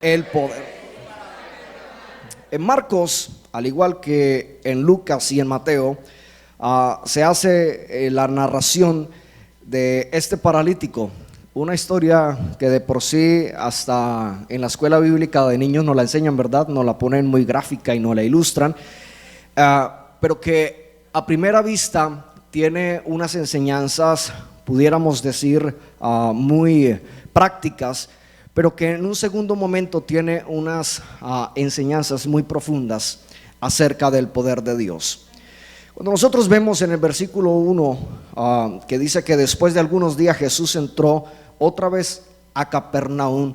el poder. En Marcos, al igual que en Lucas y en Mateo, se hace la narración de este paralítico. Una historia que de por sí hasta en la escuela bíblica de niños nos la enseñan, ¿verdad? Nos la ponen muy gráfica y nos la ilustran, pero que a primera vista tiene unas enseñanzas, pudiéramos decir, muy prácticas, pero que en un segundo momento tiene unas enseñanzas muy profundas acerca del poder de Dios. Cuando nosotros vemos en el versículo 1 que dice que después de algunos días Jesús entró otra vez a Capernaum,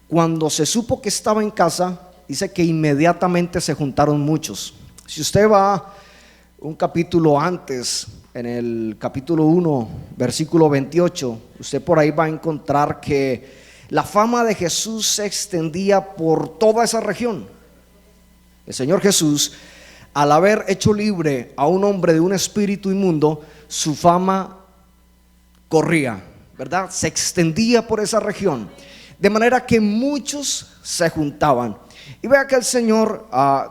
cuando se supo que estaba en casa, dice que inmediatamente se juntaron muchos. Si usted va un capítulo antes, en el capítulo 1, versículo 28, usted por ahí va a encontrar que la fama de Jesús se extendía por toda esa región. El Señor Jesús, al haber hecho libre a un hombre de un espíritu inmundo, su fama corría, ¿verdad? Se extendía por esa región, de manera que muchos se juntaban. Y vea que el Señor,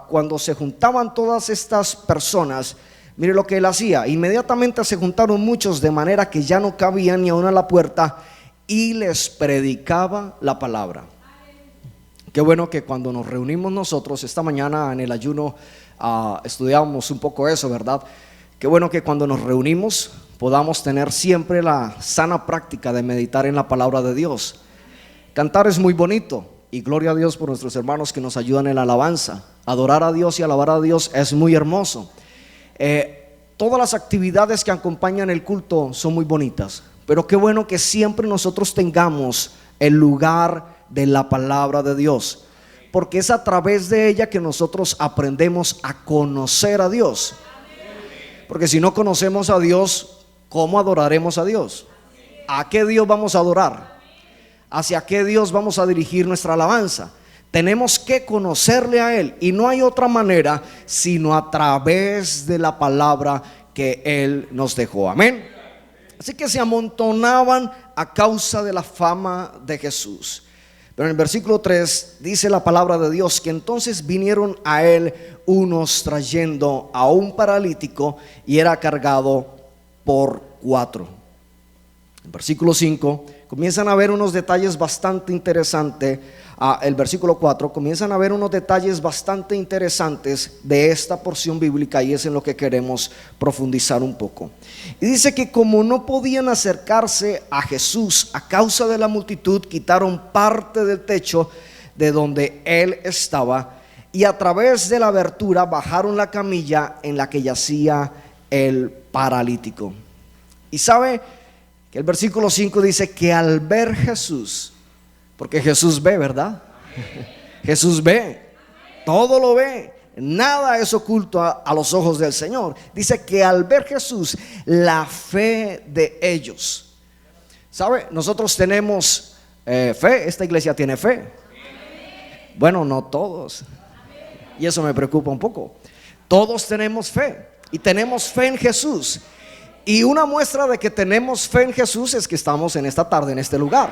cuando se juntaban todas estas personas, mire lo que Él hacía. Inmediatamente se juntaron muchos, de manera que ya no cabían ni aún a la puerta, y les predicaba la palabra. Qué bueno que cuando nos reunimos nosotros esta mañana en el ayuno, estudiamos un poco eso, ¿verdad? Qué bueno que cuando nos reunimos podamos tener siempre la sana práctica de meditar en la palabra de Dios. Cantar es muy bonito, y gloria a Dios por nuestros hermanos que nos ayudan en la alabanza. Adorar a Dios y alabar a Dios es muy hermoso. Todas las actividades que acompañan el culto son muy bonitas, pero qué bueno que siempre nosotros tengamos el lugar de la palabra de Dios, porque es a través de ella que nosotros aprendemos a conocer a Dios. Porque si no conocemos a Dios, ¿cómo adoraremos a Dios? ¿A qué Dios vamos a adorar? ¿Hacia qué Dios vamos a dirigir nuestra alabanza? Tenemos que conocerle a Él, y no hay otra manera sino a través de la palabra que Él nos dejó. Amén. Así que se amontonaban a causa de la fama de Jesús. Pero en el versículo 3 dice la palabra de Dios que entonces vinieron a Él unos trayendo a un paralítico, y era cargado por 4. En el versículo 5 comienzan a ver unos detalles bastante interesantes. El versículo 4 comienzan a ver unos detalles bastante interesantes de esta porción bíblica, y es en lo que queremos profundizar un poco. Y dice que como no podían acercarse a Jesús a causa de la multitud, quitaron parte del techo de donde Él estaba, y a través de la abertura bajaron la camilla en la que yacía el paralítico. Y sabe que el versículo 5 dice que al ver Jesús, porque Jesús ve, ¿verdad? Jesús ve, todo lo ve, nada es oculto a los ojos del Señor. Dice que al ver Jesús, la fe de ellos. ¿Sabe? Nosotros tenemos fe, esta iglesia tiene fe. Bueno, no todos, y eso me preocupa un poco. Todos tenemos fe, y tenemos fe en Jesús. Y una muestra de que tenemos fe en Jesús es que estamos en esta tarde en este lugar.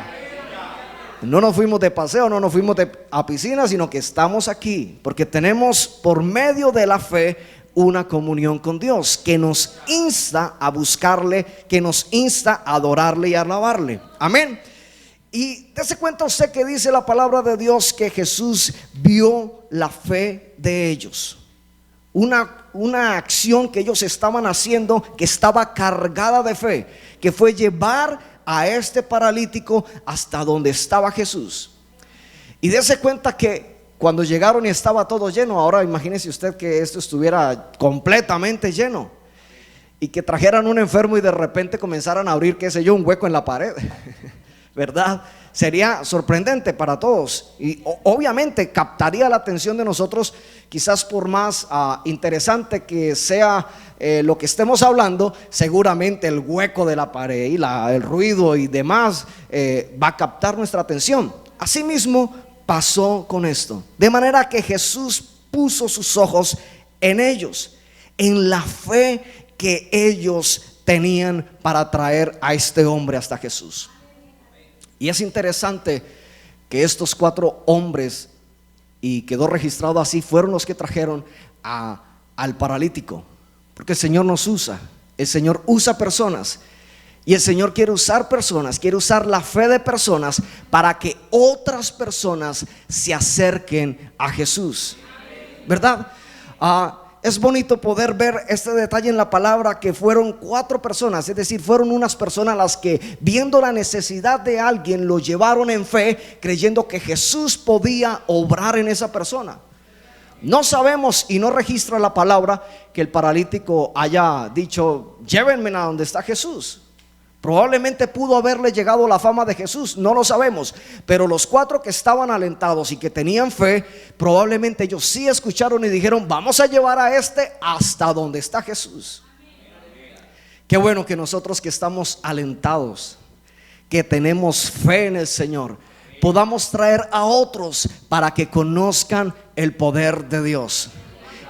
No nos fuimos de paseo, no nos fuimos a piscina, sino que estamos aquí porque tenemos por medio de la fe una comunión con Dios que nos insta a buscarle, que nos insta a adorarle y a alabarle. Amén. Y dése cuenta usted que dice la palabra de Dios que Jesús vio la fe de ellos. Una acción que ellos estaban haciendo que estaba cargada de fe, que fue llevar a este paralítico hasta donde estaba Jesús. Y dése cuenta que cuando llegaron y estaba todo lleno, ahora imagínese usted que esto estuviera completamente lleno, y que trajeran un enfermo y de repente comenzaran a abrir, qué sé yo, un hueco en la pared, ¿verdad? Sería sorprendente para todos, y obviamente captaría la atención de nosotros. Quizás por más interesante que sea lo que estemos hablando, seguramente el hueco de la pared y el ruido y demás va a captar nuestra atención. Asimismo pasó con esto, de manera que Jesús puso sus ojos en ellos, en la fe que ellos tenían para traer a este hombre hasta Jesús. Y es interesante que estos 4 hombres, y quedó registrado así, fueron los que trajeron al paralítico. Porque el Señor nos usa, el Señor usa personas, y el Señor quiere usar personas, quiere usar la fe de personas para que otras personas se acerquen a Jesús, ¿verdad? Es bonito poder ver este detalle en la palabra, que fueron 4 personas, es decir, fueron unas personas las que, viendo la necesidad de alguien, lo llevaron en fe, creyendo que Jesús podía obrar en esa persona. No sabemos, y no registra la palabra, que el paralítico haya dicho: llévenme a donde está Jesús. Probablemente pudo haberle llegado la fama de Jesús, no lo sabemos. Pero los 4 que estaban alentados y que tenían fe, probablemente ellos sí escucharon y dijeron: vamos a llevar a este hasta donde está Jesús. Qué bueno que nosotros que estamos alentados, que tenemos fe en el Señor, podamos traer a otros para que conozcan el poder de Dios.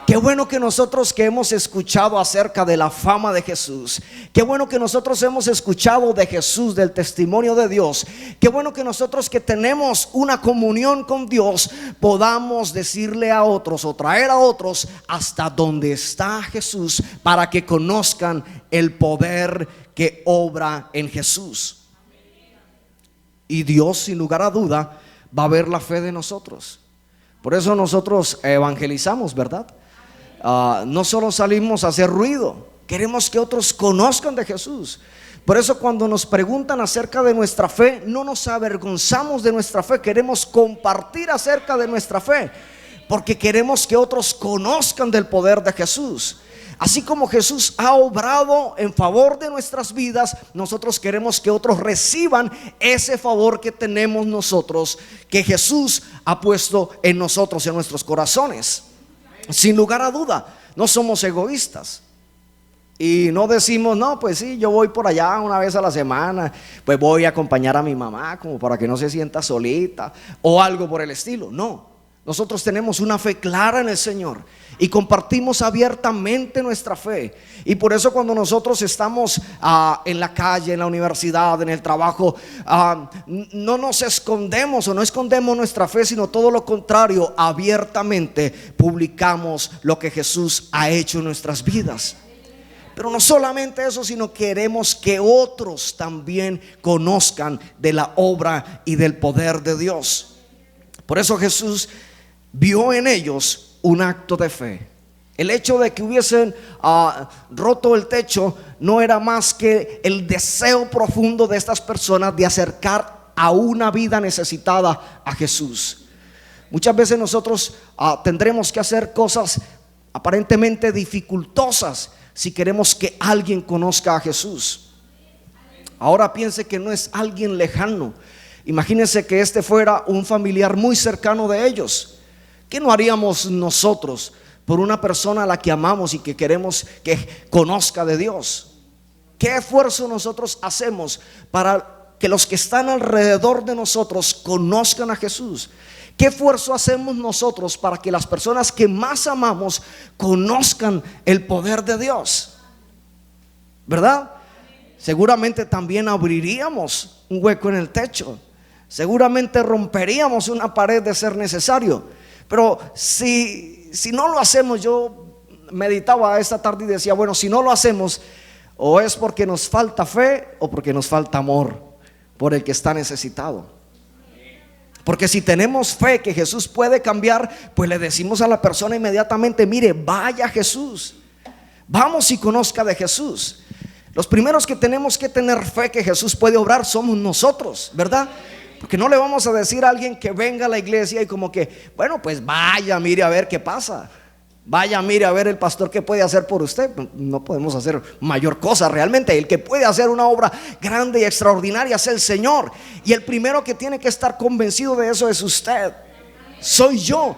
Qué bueno que nosotros que hemos escuchado acerca de la fama de Jesús, qué bueno que nosotros hemos escuchado de Jesús, del testimonio de Dios, qué bueno que nosotros que tenemos una comunión con Dios, podamos decirle a otros o traer a otros hasta donde está Jesús, para que conozcan el poder que obra en Jesús. Y Dios, sin lugar a duda, va a ver la fe de nosotros. Por eso nosotros evangelizamos, ¿verdad? No solo salimos a hacer ruido, queremos que otros conozcan de Jesús. Por eso cuando nos preguntan acerca de nuestra fe, no nos avergonzamos de nuestra fe, queremos compartir acerca de nuestra fe, porque queremos que otros conozcan del poder de Jesús. Así como Jesús ha obrado en favor de nuestras vidas, nosotros queremos que otros reciban ese favor que tenemos nosotros, que Jesús ha puesto en nosotros, en nuestros corazones. Sin lugar a duda, no somos egoístas y no decimos: no, pues sí, yo voy por allá una vez a la semana, pues voy a acompañar a mi mamá como para que no se sienta solita o algo por el estilo. No, nosotros tenemos una fe clara en el Señor y compartimos abiertamente nuestra fe. Y por eso cuando nosotros estamos en la calle, en la universidad, en el trabajo, no nos escondemos o no escondemos nuestra fe, sino todo lo contrario, abiertamente publicamos lo que Jesús ha hecho en nuestras vidas. Pero no solamente eso, sino queremos que otros también conozcan de la obra y del poder de Dios. Por eso Jesús vio en ellos un acto de fe. El hecho de que hubiesen roto el techo no era más que el deseo profundo de estas personas de acercar a una vida necesitada a Jesús. Muchas veces nosotros tendremos que hacer cosas aparentemente dificultosas si queremos que alguien conozca a Jesús. Ahora piense que no es alguien lejano. Imagínense que este fuera un familiar muy cercano de ellos. ¿Qué no haríamos nosotros por una persona a la que amamos y que queremos que conozca de Dios? ¿Qué esfuerzo nosotros hacemos para que los que están alrededor de nosotros conozcan a Jesús? ¿Qué esfuerzo hacemos nosotros para que las personas que más amamos conozcan el poder de Dios? ¿Verdad? Seguramente también abriríamos un hueco en el techo, seguramente romperíamos una pared de ser necesario. Pero si no lo hacemos, yo meditaba esta tarde y decía: bueno, si no lo hacemos, o es porque nos falta fe o porque nos falta amor por el que está necesitado. Porque si tenemos fe que Jesús puede cambiar, pues le decimos a la persona inmediatamente: mire, vaya a Jesús, vamos y conozca de Jesús. Los primeros que tenemos que tener fe que Jesús puede obrar somos nosotros, ¿verdad? Porque no le vamos a decir a alguien que venga a la iglesia y como que: bueno, pues vaya, mire a ver qué pasa, vaya, mire a ver el pastor qué puede hacer por usted. No podemos hacer mayor cosa realmente. El que puede hacer una obra grande y extraordinaria es el Señor, y el primero que tiene que estar convencido de eso es usted, soy yo.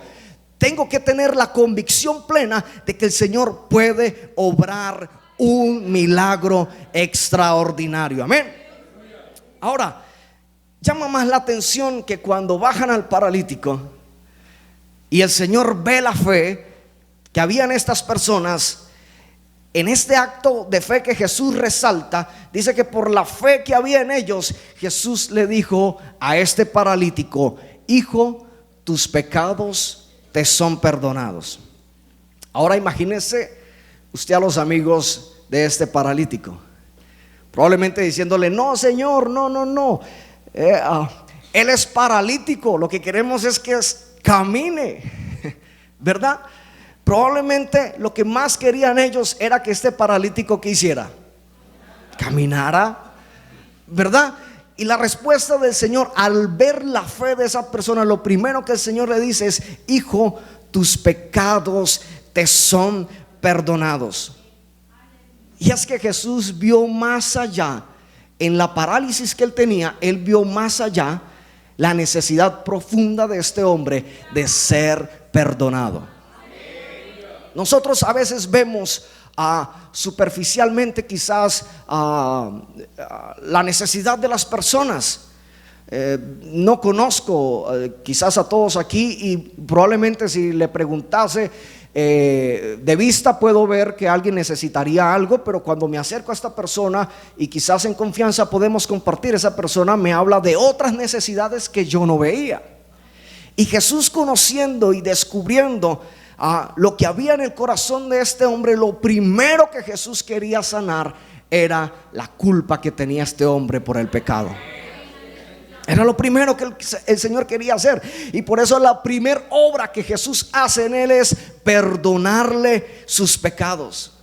Tengo que tener la convicción plena de que el Señor puede obrar un milagro extraordinario. Amén. Ahora, llama más la atención que cuando bajan al paralítico y el Señor ve la fe que había en estas personas, en este acto de fe que Jesús resalta, dice que por la fe que había en ellos, Jesús le dijo a este paralítico: hijo, tus pecados te son perdonados. Ahora imagínese usted a los amigos de este paralítico, probablemente diciéndole: no, Señor, no, él es paralítico, lo que queremos es que camine, ¿verdad? Probablemente lo que más querían ellos era que este paralítico, ¿qué hiciera? Caminara, ¿verdad? Y la respuesta del Señor, al ver la fe de esa persona, lo primero que el Señor le dice es: hijo, tus pecados te son perdonados. Y es que Jesús vio más allá, en la parálisis que él tenía, él vio más allá la necesidad profunda de este hombre de ser perdonado. Nosotros a veces vemos superficialmente quizás la necesidad de las personas. No conozco quizás a todos aquí, y probablemente si le preguntase de vista puedo ver que alguien necesitaría algo, pero cuando me acerco a esta persona y quizás en confianza podemos compartir, esa persona me habla de otras necesidades que yo no veía. Y Jesús, conociendo y descubriendo lo que había en el corazón de este hombre, lo primero que Jesús quería sanar era la culpa que tenía este hombre por el pecado. Era lo primero que el Señor quería hacer. Y por eso la primera obra que Jesús hace en él es perdonarle sus pecados.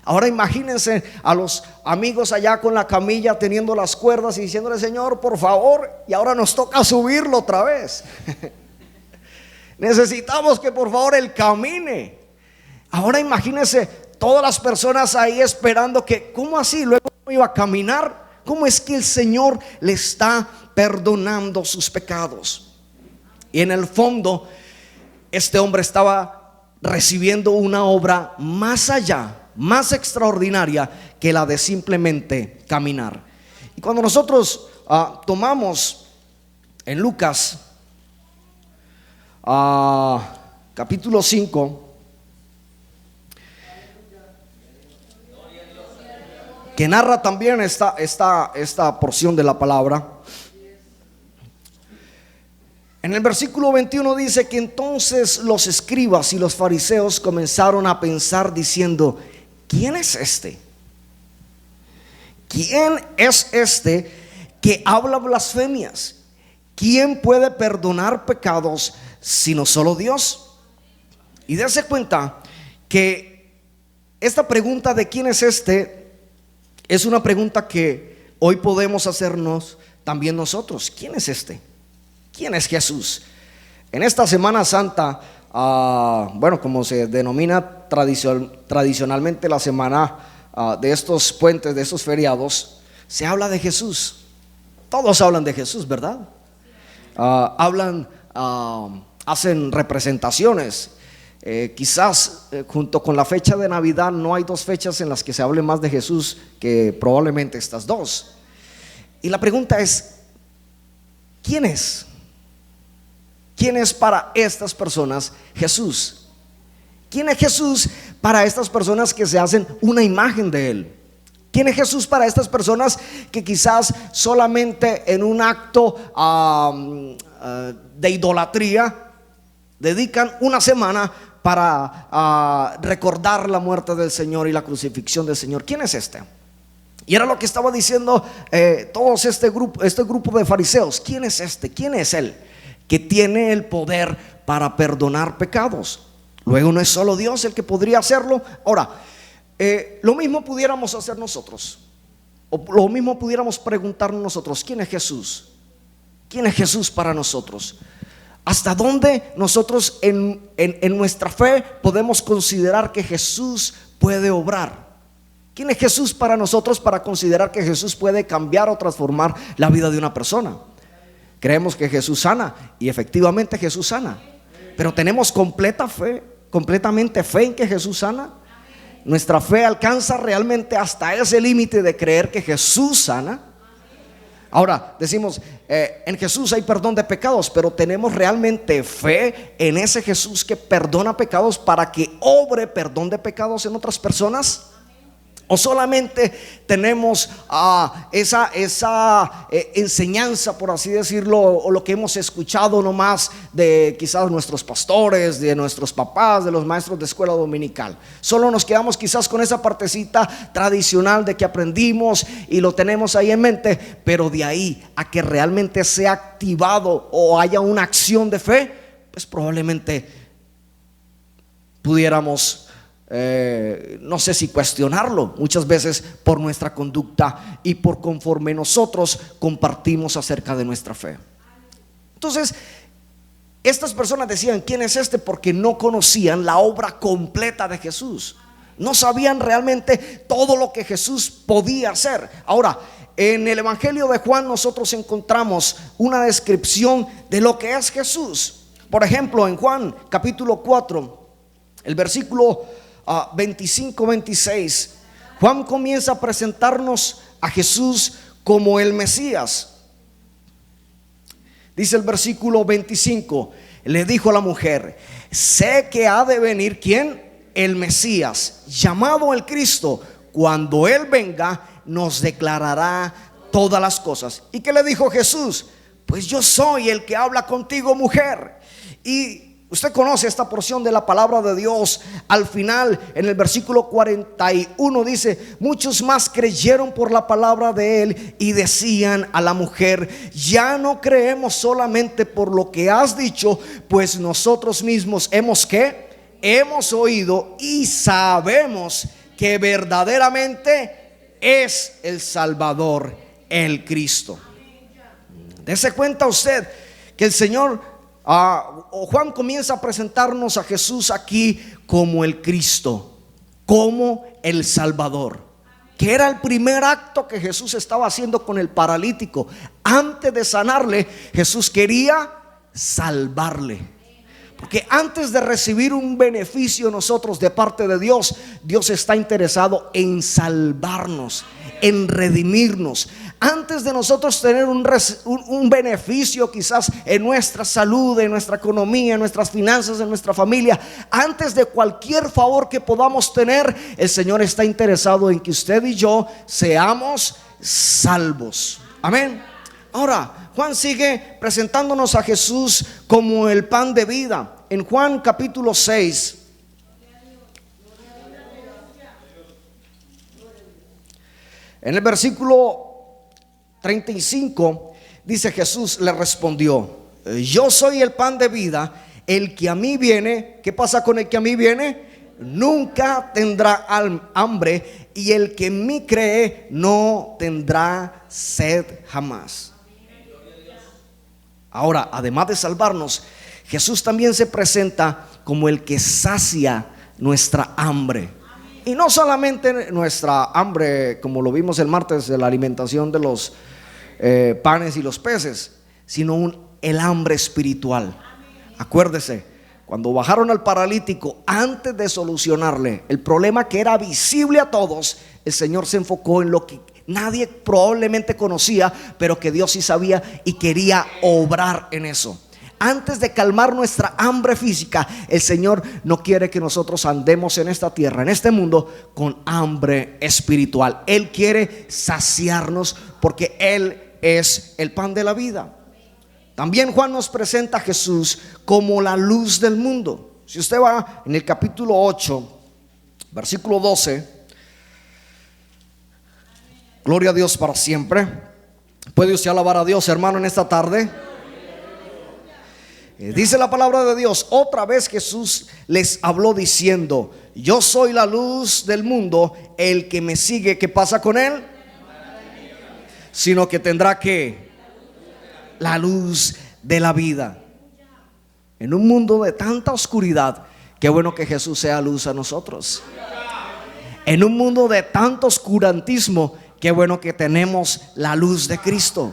Ahora imagínense a los amigos allá con la camilla, teniendo las cuerdas y diciéndole: Señor, por favor, y ahora nos toca subirlo otra vez. Necesitamos que por favor él camine. Ahora imagínense todas las personas ahí esperando que, ¿cómo así? Luego no iba a caminar. ¿Cómo es que el Señor le está perdonando sus pecados? Y en el fondo, este hombre estaba recibiendo una obra más allá, más extraordinaria que la de simplemente caminar. Y cuando nosotros tomamos en Lucas capítulo 5, que narra también esta porción de la palabra, en el versículo 21 dice que entonces los escribas y los fariseos comenzaron a pensar diciendo: ¿quién es este? ¿Quién es este que habla blasfemias? ¿Quién puede perdonar pecados sino solo Dios? Y dése cuenta que esta pregunta de ¿quién es este? Es una pregunta que hoy podemos hacernos también nosotros. ¿Quién es este? ¿Quién es Jesús? En esta Semana Santa, bueno, como se denomina tradicionalmente la semana de estos puentes, de estos feriados, se habla de Jesús. Todos hablan de Jesús, ¿verdad? Hacen representaciones. Quizás junto con la fecha de Navidad no hay dos fechas en las que se hable más de Jesús que probablemente estas dos. Y la pregunta es: ¿quién es? ¿Quién es para estas personas Jesús? ¿Quién es Jesús para estas personas que se hacen una imagen de Él? ¿Quién es Jesús para estas personas que quizás solamente en un acto de idolatría dedican una semana para recordar la muerte del Señor y la crucifixión del Señor? ¿Quién es este? Y era lo que estaba diciendo todos este grupo de fariseos. ¿Quién es este? ¿Quién es Él que tiene el poder para perdonar pecados? Luego no es solo Dios el que podría hacerlo. Ahora, lo mismo pudiéramos hacer nosotros, o lo mismo pudiéramos preguntarnos nosotros: ¿quién es Jesús? ¿Quién es Jesús para nosotros? ¿Hasta dónde nosotros en nuestra fe podemos considerar que Jesús puede obrar? ¿Quién es Jesús para nosotros para considerar que Jesús puede cambiar o transformar la vida de una persona? Creemos que Jesús sana, y efectivamente Jesús sana, pero ¿tenemos completamente fe en que Jesús sana? ¿Nuestra fe alcanza realmente hasta ese límite de creer que Jesús sana? Ahora decimos, en Jesús hay perdón de pecados, pero ¿tenemos realmente fe en ese Jesús que perdona pecados para que obre perdón de pecados en otras personas? ¿O solamente tenemos esa enseñanza, por así decirlo, o lo que hemos escuchado nomás de quizás nuestros pastores, de nuestros papás, de los maestros de escuela dominical? Solo nos quedamos quizás con esa partecita tradicional de que aprendimos y lo tenemos ahí en mente, pero de ahí a que realmente sea activado o haya una acción de fe, pues probablemente pudiéramos no sé si cuestionarlo muchas veces por nuestra conducta y por conforme nosotros compartimos acerca de nuestra fe. Entonces, estas personas decían: ¿quién es este? Porque no conocían la obra completa de Jesús. No sabían realmente todo lo que Jesús podía hacer. Ahora, en el Evangelio de Juan nosotros encontramos una descripción de lo que es Jesús. Por ejemplo, en Juan capítulo 4, el versículo 25-26, Juan comienza a presentarnos a Jesús como el Mesías. Dice el versículo 25: le dijo a la mujer: sé que ha de venir, ¿quién? El Mesías, llamado el Cristo. Cuando Él venga, nos declarará todas las cosas. ¿Y qué le dijo Jesús? Pues yo soy el que habla contigo, mujer. Y usted conoce esta porción de la palabra de Dios. Al final, en el versículo 41 dice: muchos más creyeron por la palabra de él y decían a la mujer: ya no creemos solamente por lo que has dicho, pues nosotros mismos hemos oído y sabemos que verdaderamente es el Salvador, el Cristo. Dese cuenta usted que el Señor Juan comienza a presentarnos a Jesús aquí como el Cristo, como el Salvador, que era el primer acto que Jesús estaba haciendo con el paralítico. Antes de sanarle, Jesús quería salvarle. Porque antes de recibir un beneficio nosotros de parte de Dios, Dios está interesado en salvarnos, en redimirnos. Antes de nosotros tener un beneficio quizás en nuestra salud, en nuestra economía, en nuestras finanzas, en nuestra familia, antes de cualquier favor que podamos tener, el Señor está interesado en que usted y yo seamos salvos. Amén. Ahora, Juan sigue presentándonos a Jesús como el pan de vida. En Juan capítulo 6, en el versículo 35, dice: Jesús le respondió: yo soy el pan de vida. El que a mí viene, ¿qué pasa con el que a mí viene? Nunca tendrá hambre, y el que en mí cree no tendrá sed jamás. Ahora, además de salvarnos, Jesús también se presenta como el que sacia nuestra hambre. Y no solamente nuestra hambre, como lo vimos el martes de la alimentación de los panes y los peces, sino el hambre espiritual. Acuérdese, cuando bajaron al paralítico, antes de solucionarle el problema que era visible a todos, el Señor se enfocó en lo que nadie probablemente conocía, pero que Dios sí sabía y quería obrar en eso. Antes de calmar nuestra hambre física, el Señor no quiere que nosotros andemos en esta tierra, en este mundo, con hambre espiritual. Él quiere saciarnos porque Él es el pan de la vida. También Juan nos presenta a Jesús como la luz del mundo. Si usted va en el capítulo 8, versículo 12, gloria a Dios para siempre. ¿Puede usted alabar a Dios, hermano, en esta tarde? Dice la palabra de Dios: otra vez Jesús les habló diciendo: yo soy la luz del mundo. El que me sigue, ¿qué pasa con él? Sino que tendrá que la luz de la vida. En un mundo de tanta oscuridad, qué bueno que Jesús sea luz a nosotros. En un mundo de tanto oscurantismo, qué bueno que tenemos la luz de Cristo.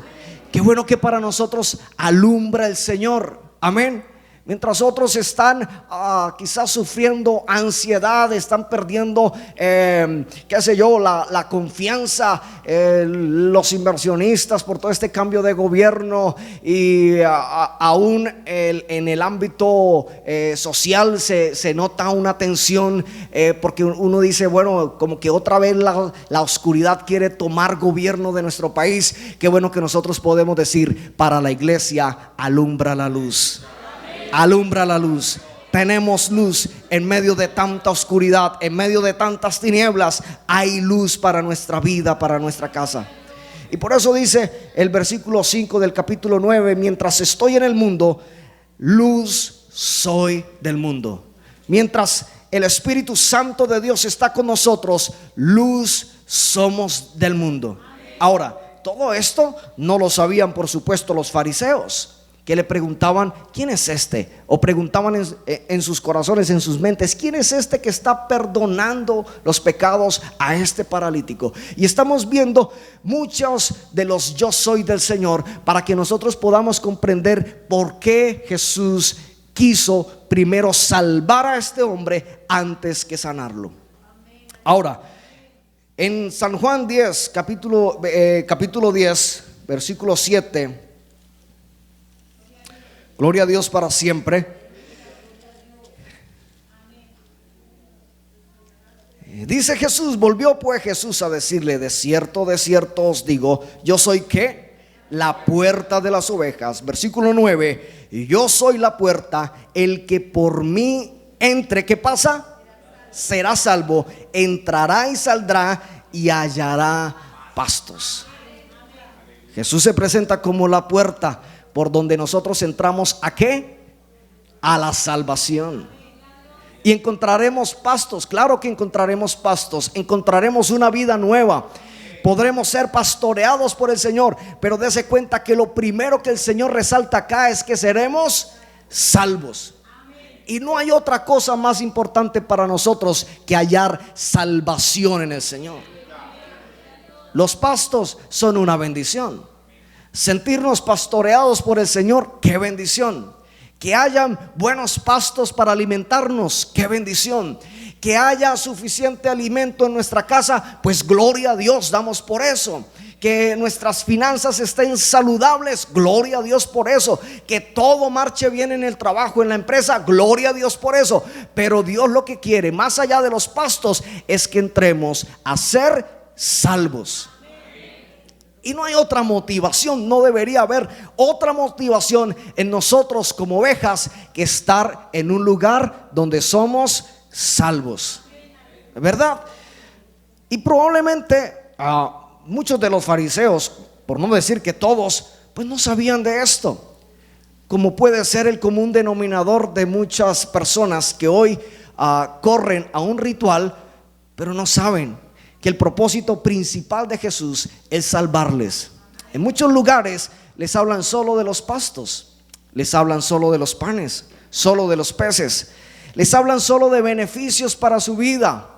Qué bueno que para nosotros alumbra el Señor. Amén. Mientras otros están quizás sufriendo ansiedad, están perdiendo, qué sé yo, la confianza, los inversionistas por todo este cambio de gobierno, y aún en el ámbito social se nota una tensión, porque uno dice, bueno, como que otra vez la oscuridad quiere tomar gobierno de nuestro país. Qué bueno que nosotros podemos decir para la iglesia: alumbra la luz. Alumbra la luz. Tenemos luz en medio de tanta oscuridad, en medio de tantas tinieblas. Hay luz para nuestra vida, para nuestra casa. Y por eso dice el versículo 5 del capítulo 9: mientras estoy en el mundo, luz soy del mundo. Mientras el Espíritu Santo de Dios está con nosotros, luz somos del mundo. Ahora, todo esto no lo sabían, por supuesto, los fariseos, que le preguntaban: ¿quién es este? O preguntaban en sus corazones, en sus mentes: ¿quién es este que está perdonando los pecados a este paralítico? Y estamos viendo muchos de los yo soy del Señor, para que nosotros podamos comprender por qué Jesús quiso primero salvar a este hombre antes que sanarlo. Ahora, en San Juan 10, capítulo 10, versículo 7. Gloria a Dios para siempre. Dice Jesús: volvió pues Jesús a decirle: de cierto os digo, yo soy ¿qué? La puerta de las ovejas. Versículo 9: y yo soy la puerta, el que por mí entre, ¿qué pasa? Será salvo, entrará y saldrá y hallará pastos. Jesús se presenta como la puerta por donde nosotros entramos. ¿A qué? A la salvación. Y encontraremos pastos. Claro que encontraremos pastos. Encontraremos una vida nueva. Podremos ser pastoreados por el Señor. Pero dése cuenta que lo primero que el Señor resalta acá es que seremos salvos. Y no hay otra cosa más importante para nosotros que hallar salvación en el Señor. Los pastos son una bendición. Sentirnos pastoreados por el Señor, qué bendición. Que hayan buenos pastos para alimentarnos, qué bendición. Que haya suficiente alimento en nuestra casa, pues gloria a Dios, damos por eso. Que nuestras finanzas estén saludables, gloria a Dios por eso. Que todo marche bien en el trabajo, en la empresa, gloria a Dios por eso. Pero Dios lo que quiere, más allá de los pastos, es que entremos a ser salvos. Y no hay otra motivación, no debería haber otra motivación en nosotros como ovejas que estar en un lugar donde somos salvos, ¿verdad? Y probablemente muchos de los fariseos, por no decir que todos, pues no sabían de esto, como puede ser el común denominador de muchas personas que hoy corren a un ritual, pero no saben que el propósito principal de Jesús es salvarles. En muchos lugares les hablan solo de los pastos, les hablan solo de los panes, solo de los peces, les hablan solo de beneficios para su vida,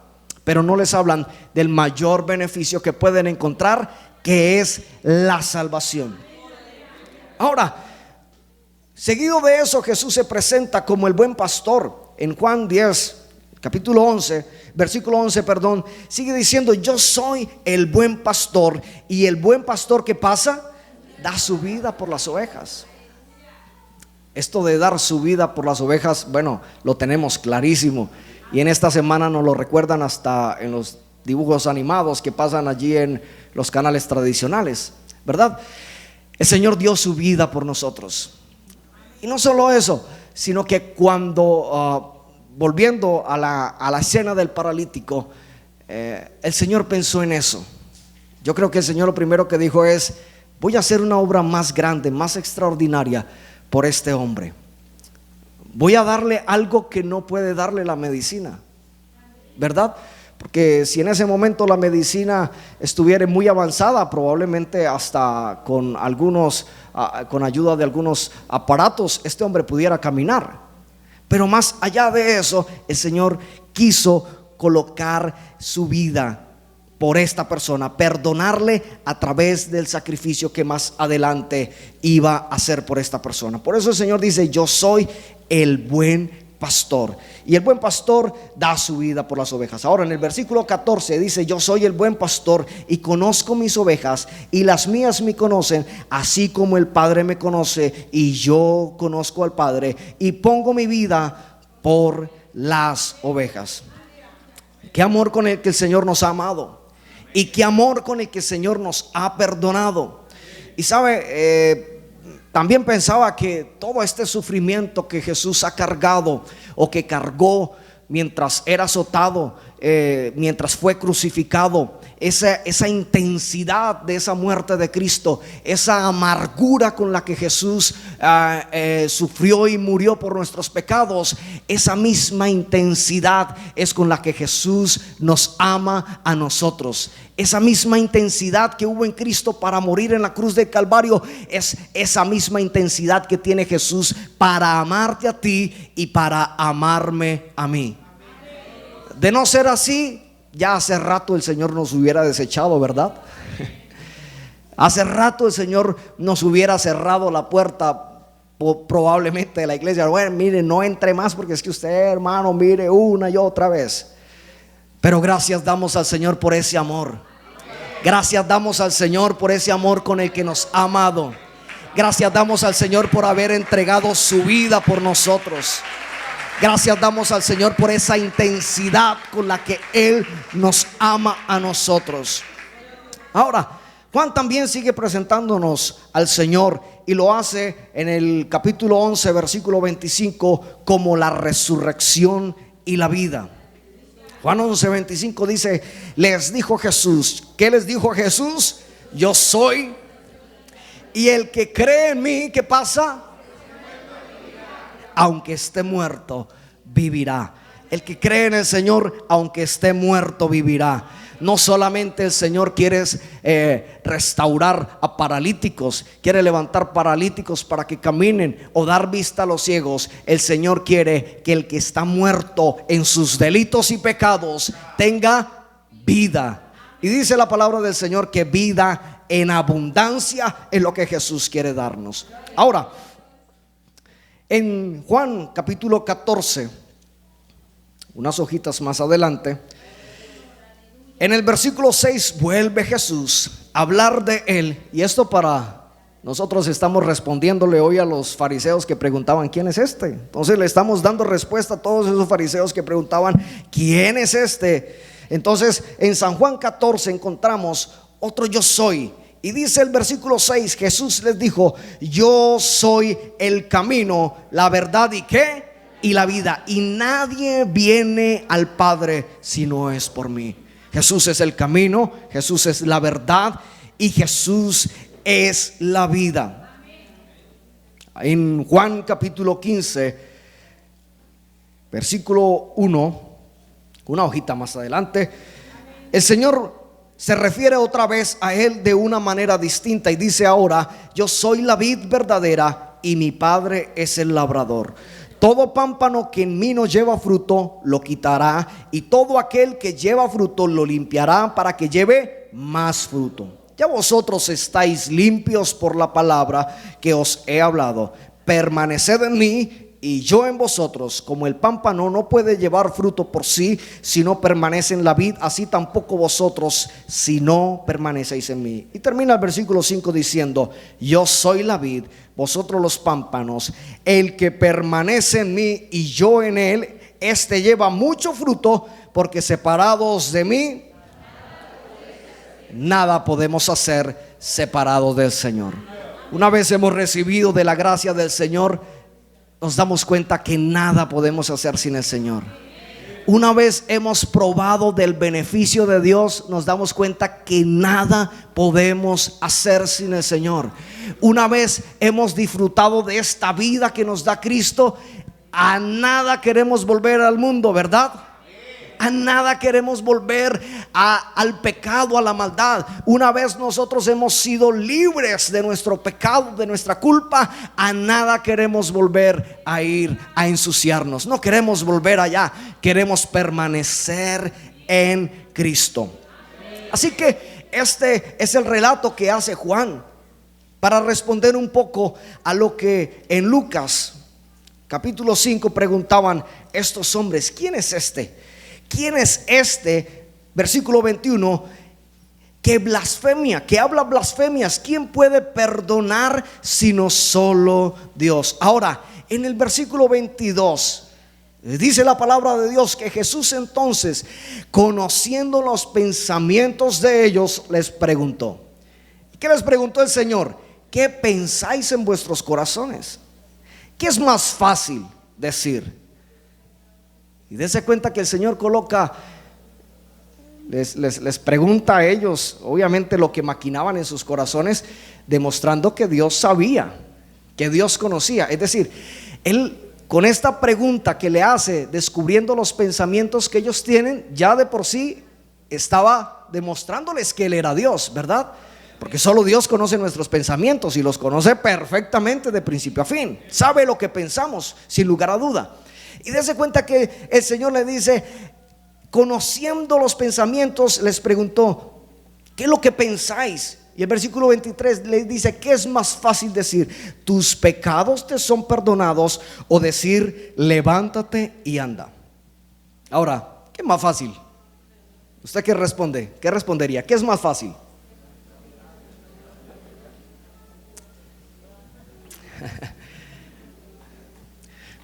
pero no les hablan del mayor beneficio que pueden encontrar, que es la salvación. Ahora, seguido de eso, Jesús se presenta como el buen pastor. En Juan 10, capítulo 11, versículo 11, perdón, sigue diciendo: yo soy el buen pastor. Y el buen pastor, ¿qué pasa? Da su vida por las ovejas. Esto de dar su vida por las ovejas, bueno, lo tenemos clarísimo. Y en esta semana nos lo recuerdan hasta en los dibujos animados que pasan allí en los canales tradicionales, ¿verdad? El Señor dio su vida por nosotros. Y no solo eso, sino que cuando volviendo a la escena del paralítico, el Señor pensó en eso. Yo creo que el Señor lo primero que dijo es: voy a hacer una obra más grande, más extraordinaria por este hombre. Voy a darle algo que no puede darle la medicina, ¿verdad? Porque si en ese momento la medicina estuviera muy avanzada, probablemente hasta con ayuda de algunos aparatos, este hombre pudiera caminar. Pero más allá de eso, el Señor quiso colocar su vida por esta persona, perdonarle a través del sacrificio que más adelante iba a hacer por esta persona. Por eso el Señor dice: yo soy el buen pastor. Y el buen pastor da su vida por las ovejas. Ahora en el versículo 14 dice: yo soy el buen pastor y conozco mis ovejas, y las mías me conocen, así como el Padre me conoce y yo conozco al Padre, y pongo mi vida por las ovejas. Qué amor con el que el Señor nos ha amado, y qué amor con el que el Señor nos ha perdonado. Y sabe, también pensaba que todo este sufrimiento que Jesús ha cargado o que cargó mientras era azotado, mientras fue crucificado, esa intensidad de esa muerte de Cristo, esa amargura con la que Jesús sufrió y murió por nuestros pecados, esa misma intensidad es con la que Jesús nos ama a nosotros. Esa misma intensidad que hubo en Cristo para morir en la cruz del Calvario es esa misma intensidad que tiene Jesús para amarte a ti y para amarme a mí. De no ser así, ya hace rato el Señor nos hubiera desechado, ¿verdad? Hace rato el Señor nos hubiera cerrado la puerta probablemente de la iglesia. Bueno, mire, no entre más porque es que usted, hermano, mire una y otra vez. Pero gracias damos al Señor por ese amor. Gracias damos al Señor por ese amor con el que nos ha amado. Gracias damos al Señor por haber entregado su vida por nosotros. Gracias damos al Señor por esa intensidad con la que Él nos ama a nosotros. Ahora, Juan también sigue presentándonos al Señor, y lo hace en el capítulo 11, versículo 25, como la resurrección y la vida. Juan 11, 25 dice: les dijo Jesús. ¿Qué les dijo Jesús? Yo soy, y el que cree en mí, ¿qué pasa? Aunque esté muerto, vivirá. El que cree en el Señor, aunque esté muerto, vivirá. No solamente el Señor quiere restaurar a paralíticos, quiere levantar paralíticos para que caminen o dar vista a los ciegos. El Señor quiere que el que está muerto en sus delitos y pecados tenga vida. Y dice la palabra del Señor que vida en abundancia es lo que Jesús quiere darnos. Ahora, en Juan capítulo 14, unas hojitas más adelante, en el versículo 6 vuelve Jesús a hablar de Él. Y esto para nosotros estamos respondiéndole hoy a los fariseos que preguntaban: ¿quién es este? Entonces le estamos dando respuesta a todos esos fariseos que preguntaban: ¿quién es este? Entonces en San Juan 14 encontramos otro yo soy. Y dice el versículo 6: Jesús les dijo: yo soy el camino, la verdad y ¿qué? Y la vida, y nadie viene al Padre si no es por mí. Jesús es el camino, Jesús es la verdad y Jesús es la vida. En Juan capítulo 15, versículo 1, una hojita más adelante, el Señor se refiere otra vez a Él de una manera distinta y dice ahora: yo soy la vid verdadera y mi Padre es el labrador. Todo pámpano que en mí no lleva fruto lo quitará, y todo aquel que lleva fruto lo limpiará para que lleve más fruto. Ya vosotros estáis limpios por la palabra que os he hablado. Permaneced en mí y yo en vosotros. Como el pámpano no puede llevar fruto por sí si no permanece en la vid, así tampoco vosotros si no permanecéis en mí. Y termina el versículo 5 diciendo: yo soy la vid, vosotros los pámpanos. El que permanece en mí y yo en él, este lleva mucho fruto, porque separados de mí nada podemos hacer separados del Señor. Una vez hemos recibido de la gracia del Señor, nos damos cuenta que nada podemos hacer sin el Señor. Una vez hemos probado del beneficio de Dios, nos damos cuenta que nada podemos hacer sin el Señor. Una vez hemos disfrutado de esta vida que nos da Cristo, a nada queremos volver al mundo, ¿verdad? A nada queremos volver al pecado, a la maldad. Una vez nosotros hemos sido libres de nuestro pecado, de nuestra culpa, a nada queremos volver a ir a ensuciarnos. No queremos volver allá, queremos permanecer en Cristo. Así que este es el relato que hace Juan para responder un poco a lo que en Lucas capítulo 5 preguntaban estos hombres: ¿quién es este? ¿Quién es este? Versículo 21, que blasfemia, que habla blasfemias. ¿Quién puede perdonar sino solo Dios? Ahora, en el versículo 22 dice la palabra de Dios que Jesús entonces, conociendo los pensamientos de ellos, les preguntó. ¿Qué les preguntó el Señor? ¿Qué pensáis en vuestros corazones? ¿Qué es más fácil decir? Y dése cuenta que el Señor coloca, les pregunta a ellos, obviamente, lo que maquinaban en sus corazones, demostrando que Dios sabía, que Dios conocía. Es decir, Él, con esta pregunta que le hace, descubriendo los pensamientos que ellos tienen, ya de por sí estaba demostrándoles que Él era Dios, ¿verdad? Porque solo Dios conoce nuestros pensamientos y los conoce perfectamente de principio a fin. Sabe lo que pensamos, sin lugar a duda. Y dése cuenta que el Señor le dice, conociendo los pensamientos, les preguntó: ¿qué es lo que pensáis? Y el versículo 23 le dice: ¿qué es más fácil decir? ¿Tus pecados te son perdonados? O decir: levántate y anda. Ahora, ¿qué es más fácil? ¿Usted qué responde? ¿Qué respondería? ¿Qué es más fácil?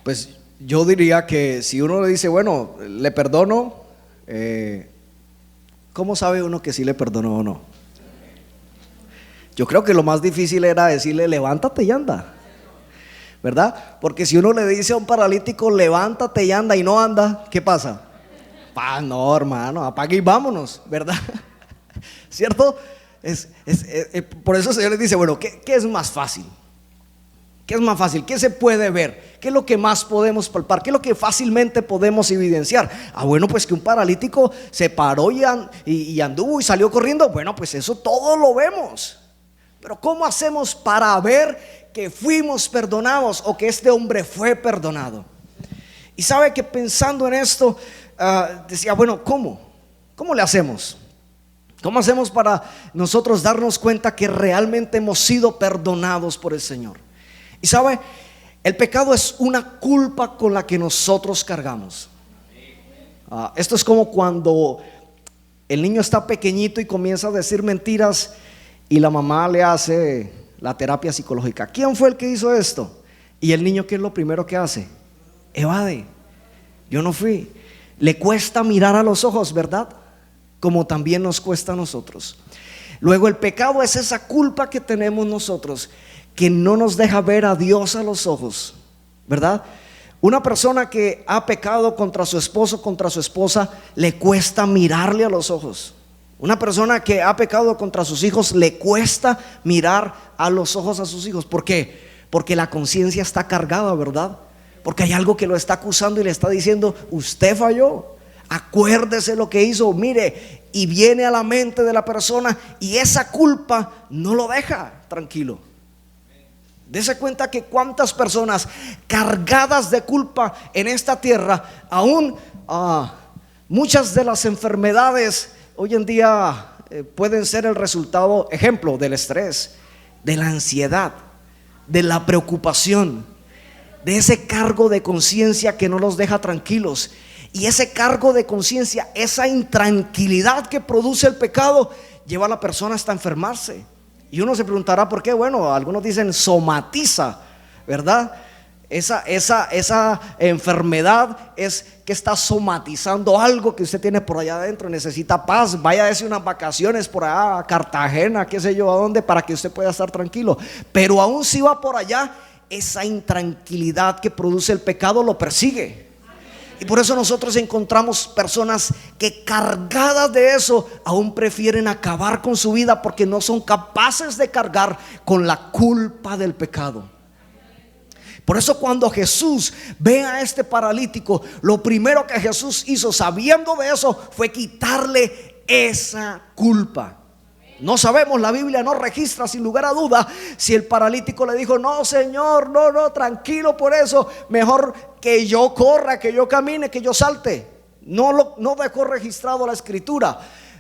Pues yo diría que si uno le dice, bueno, le perdono, ¿cómo sabe uno que sí le perdonó o no? Yo creo que lo más difícil era decirle: levántate y anda, ¿verdad? Porque si uno le dice a un paralítico: levántate y anda, y no anda, ¿qué pasa? No, hermano, apague y vámonos, ¿verdad? ¿Cierto? Por eso el Señor les dice: bueno, ¿qué es más fácil? ¿Qué es más fácil? ¿Qué se puede ver? ¿Qué es lo que más podemos palpar? ¿Qué es lo que fácilmente podemos evidenciar? Bueno, pues que un paralítico se paró y anduvo y salió corriendo. Bueno, pues eso todo lo vemos. Pero ¿cómo hacemos para ver que fuimos perdonados o que este hombre fue perdonado? Y sabe que pensando en esto, decía, bueno, ¿cómo le hacemos? ¿Cómo hacemos para nosotros darnos cuenta que realmente hemos sido perdonados por el Señor? Y sabe, el pecado es una culpa con la que nosotros cargamos. Esto es como cuando el niño está pequeñito y comienza a decir mentiras y la mamá le hace la terapia psicológica. ¿Quién fue el que hizo esto? Y el niño, ¿qué es lo primero que hace? Evade. Yo no fui. Le cuesta mirar a los ojos, ¿verdad? Como también nos cuesta a nosotros. Luego, el pecado es esa culpa que tenemos nosotros, que no nos deja ver a Dios a los ojos, ¿verdad? Una persona que ha pecado contra su esposo, contra su esposa, le cuesta mirarle a los ojos. Una persona que ha pecado contra sus hijos, le cuesta mirar a los ojos a sus hijos. ¿Por qué? Porque la conciencia está cargada, ¿verdad? Porque hay algo que lo está acusando y le está diciendo: usted falló, acuérdese lo que hizo, mire. Y viene a la mente de la persona y esa culpa no lo deja tranquilo. Dese cuenta que cuántas personas cargadas de culpa en esta tierra, aún muchas de las enfermedades hoy en día pueden ser el resultado, ejemplo, del estrés, de la ansiedad, de la preocupación, de ese cargo de conciencia que no los deja tranquilos. Y ese cargo de conciencia, esa intranquilidad que produce el pecado, lleva a la persona hasta enfermarse. Y uno se preguntará por qué. Bueno, algunos dicen somatiza, ¿verdad? Esa enfermedad es que está somatizando algo que usted tiene por allá adentro. Necesita paz. Vaya a decir unas vacaciones por allá a Cartagena, qué sé yo a dónde, para que usted pueda estar tranquilo. Pero aún si va por allá, esa intranquilidad que produce el pecado lo persigue. Y por eso nosotros encontramos personas que, cargadas de eso, aún prefieren acabar con su vida porque no son capaces de cargar con la culpa del pecado. Por eso cuando Jesús ve a este paralítico, lo primero que Jesús hizo, sabiendo de eso, fue quitarle esa culpa. No sabemos, la Biblia no registra sin lugar a duda si el paralítico le dijo: no, Señor, no, tranquilo por eso, mejor que yo corra, que yo camine, que yo salte. No dejó registrado la escritura.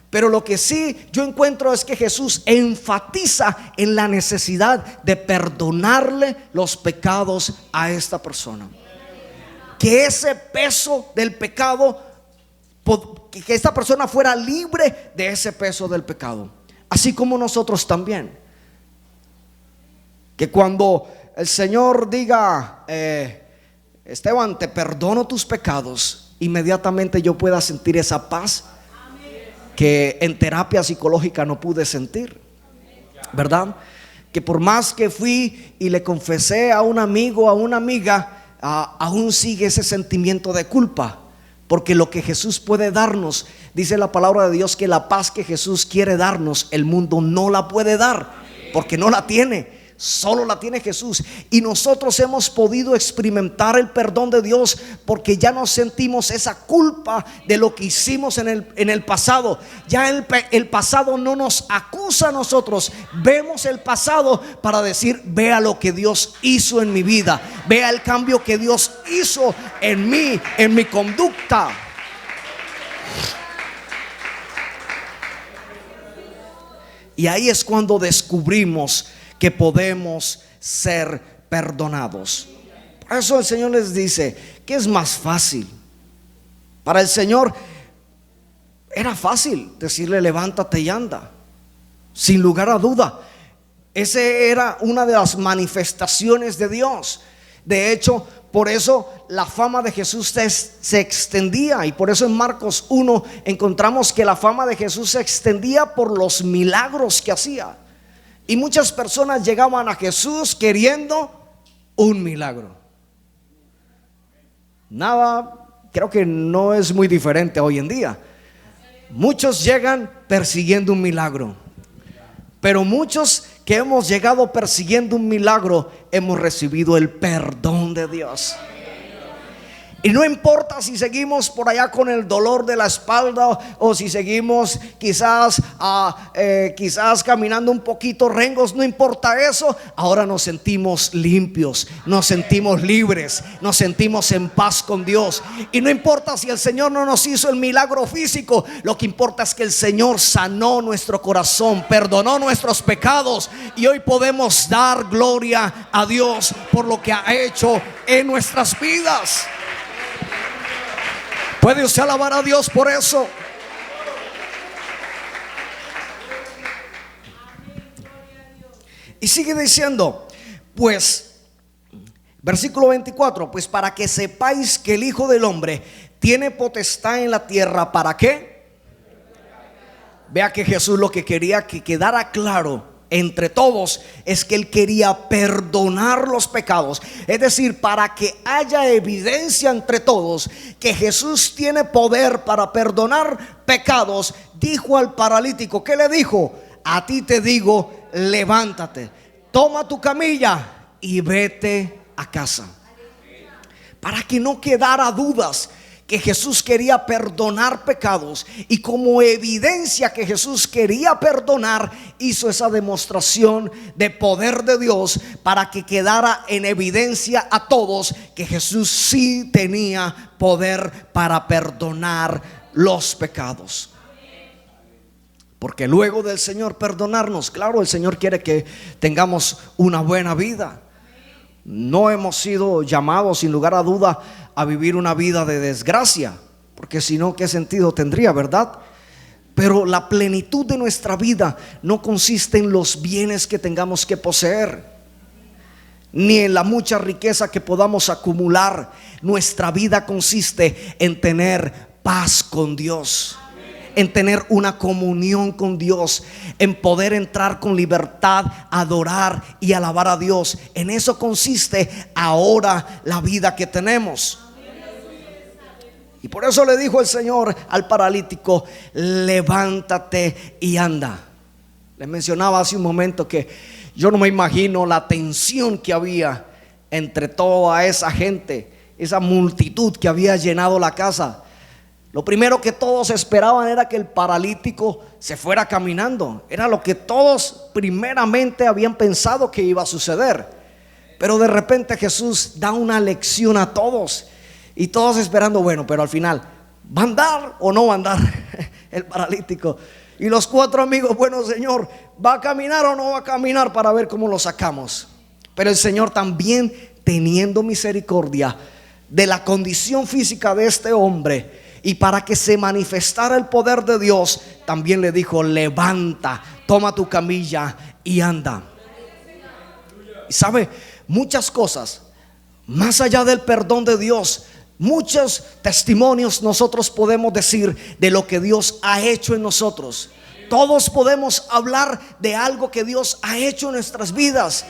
Pero lo que sí yo encuentro es que Jesús enfatiza en la necesidad de perdonarle los pecados a esta persona. que ese peso del pecado, que esta persona fuera libre de ese peso del pecado. Así como nosotros también. Que cuando el Señor diga, Esteban, te perdono tus pecados, inmediatamente yo pueda sentir esa paz que en terapia psicológica no pude sentir, ¿verdad? Que por más que fui y le confesé a un amigo, a una amiga, aún sigue ese sentimiento de culpa. Porque lo que Jesús puede darnos, dice la palabra de Dios, que la paz que Jesús quiere darnos, el mundo no la puede dar, porque no la tiene. Solo la tiene Jesús. Y nosotros hemos podido experimentar el perdón de Dios porque ya no sentimos esa culpa de lo que hicimos en el pasado. Ya el pasado no nos acusa a nosotros. Vemos el pasado para decir, vea lo que Dios hizo en mi vida, vea el cambio que Dios hizo en mí, en mi conducta. Y ahí es cuando descubrimos que podemos ser perdonados. Por eso el Señor les dice que es más fácil. Para el Señor era fácil decirle levántate y anda. Sin lugar a duda, esa era una de las manifestaciones de Dios. De hecho, por eso la fama de Jesús se extendía. Y por eso en Marcos 1 encontramos que la fama de Jesús se extendía por los milagros que hacía. Y muchas personas llegaban a Jesús queriendo un milagro. Nada, creo que no es muy diferente hoy en día. Muchos llegan persiguiendo un milagro, pero muchos que hemos llegado persiguiendo un milagro hemos recibido el perdón de Dios. Y no importa si seguimos por allá con el dolor de la espalda o si seguimos quizás caminando un poquito rengos, no importa eso. Ahora nos sentimos limpios, nos sentimos libres, nos sentimos en paz con Dios. Y no importa si el Señor no nos hizo el milagro físico, lo que importa es que el Señor sanó nuestro corazón, perdonó nuestros pecados y hoy podemos dar gloria a Dios por lo que ha hecho en nuestras vidas. ¿Puede usted alabar a Dios por eso? Y sigue diciendo, pues, versículo 24, pues para que sepáis que el Hijo del Hombre tiene potestad en la tierra, ¿para qué? Vea que Jesús lo que quería que quedara claro entre todos es que Él quería perdonar los pecados. Es decir, para que haya evidencia entre todos que Jesús tiene poder para perdonar pecados, dijo al paralítico, ¿qué le dijo? A ti te digo, levántate, toma tu camilla y vete a casa. Para que no quedara dudas que Jesús quería perdonar pecados, y como evidencia que Jesús quería perdonar, hizo esa demostración de poder de Dios para que quedara en evidencia a todos que Jesús sí tenía poder para perdonar los pecados. Porque luego del Señor perdonarnos, claro, el Señor quiere que tengamos una buena vida. No hemos sido llamados, sin lugar a duda, a vivir una vida de desgracia, porque si no, ¿qué sentido tendría, verdad? Pero la plenitud de nuestra vida no consiste en los bienes que tengamos que poseer, ni en la mucha riqueza que podamos acumular. Nuestra vida consiste en tener paz con Dios, en tener una comunión con Dios, en poder entrar con libertad, adorar y alabar a Dios. En eso consiste ahora la vida que tenemos. Y por eso le dijo el Señor al paralítico, levántate y anda. Les mencionaba hace un momento que yo no me imagino la tensión que había entre toda esa gente, esa multitud que había llenado la casa. Lo primero que todos esperaban era que el paralítico se fuera caminando. Era lo que todos primeramente habían pensado que iba a suceder. Pero de repente Jesús da una lección a todos, y todos esperando, bueno, pero al final, ¿va a andar o no va a andar el paralítico? Y los cuatro amigos, bueno, Señor, ¿va a caminar o no va a caminar para ver cómo lo sacamos? Pero el Señor también, teniendo misericordia, de la condición física de este hombre, y para que se manifestara el poder de Dios, también le dijo: levanta, toma tu camilla y anda. Y sabe, muchas cosas, más allá del perdón de Dios, muchos testimonios nosotros podemos decir de lo que Dios ha hecho en nosotros. Todos podemos hablar de algo que Dios ha hecho en nuestras vidas.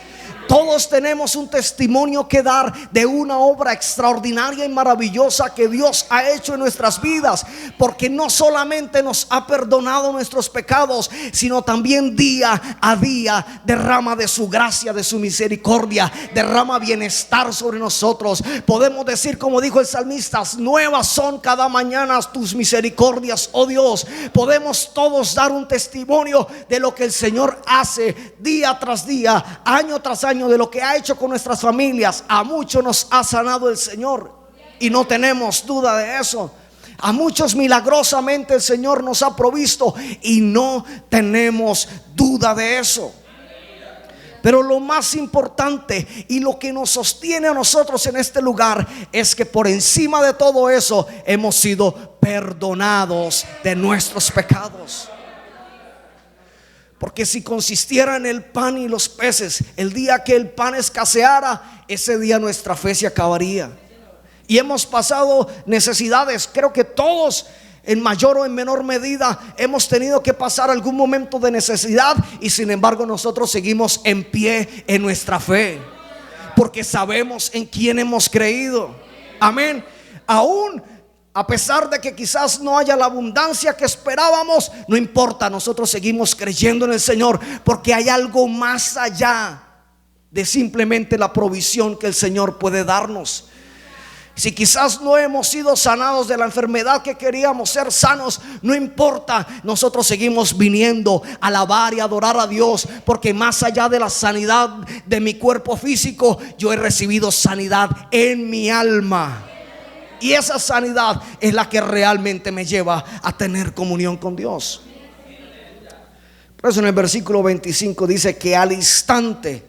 Todos tenemos un testimonio que dar de una obra extraordinaria y maravillosa que Dios ha hecho en nuestras vidas, porque no solamente nos ha perdonado nuestros pecados, sino también día a día derrama de su gracia, de su misericordia, derrama bienestar sobre nosotros. Podemos decir, como dijo el salmista: nuevas son cada mañana tus misericordias, oh Dios. Podemos todos dar un testimonio de lo que el Señor hace día tras día, año tras año, de lo que ha hecho con nuestras familias. A muchos nos ha sanado el Señor y no tenemos duda de eso. A muchos milagrosamente el Señor nos ha provisto y no tenemos duda de eso. Pero lo más importante y lo que nos sostiene a nosotros en este lugar es que por encima de todo eso hemos sido perdonados de nuestros pecados. Porque si consistiera en el pan y los peces, el día que el pan escaseara, ese día nuestra fe se acabaría. Y hemos pasado necesidades. Creo que todos, en mayor o en menor medida, hemos tenido que pasar algún momento de necesidad, y sin embargo nosotros seguimos en pie en nuestra fe, porque sabemos en quién hemos creído. Amén. Aún a pesar de que quizás no haya la abundancia que esperábamos, no importa, nosotros seguimos creyendo en el Señor, porque hay algo más allá de simplemente la provisión que el Señor puede darnos. Si quizás no hemos sido sanados de la enfermedad que queríamos ser sanos, no importa, nosotros seguimos viniendo a alabar y adorar a Dios, porque más allá de la sanidad de mi cuerpo físico, yo he recibido sanidad en mi alma. Y esa sanidad es la que realmente me lleva a tener comunión con Dios. Por eso en el versículo 25 dice que al instante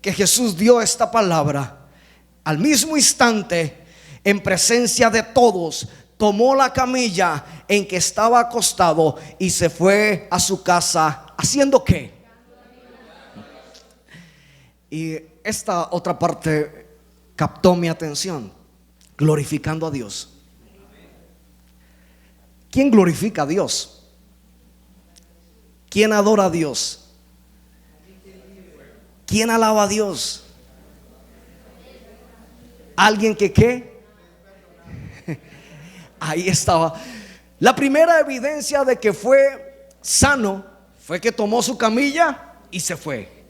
que Jesús dio esta palabra, al mismo instante, en presencia de todos, tomó la camilla en que estaba acostado y se fue a su casa. ¿Haciendo qué? Y esta otra parte captó mi atención: glorificando a Dios. ¿Quién glorifica a Dios? ¿Quién adora a Dios? ¿Quién alaba a Dios? ¿Alguien que qué? Ahí estaba. La primera evidencia de que fue sano fue que tomó su camilla y se fue.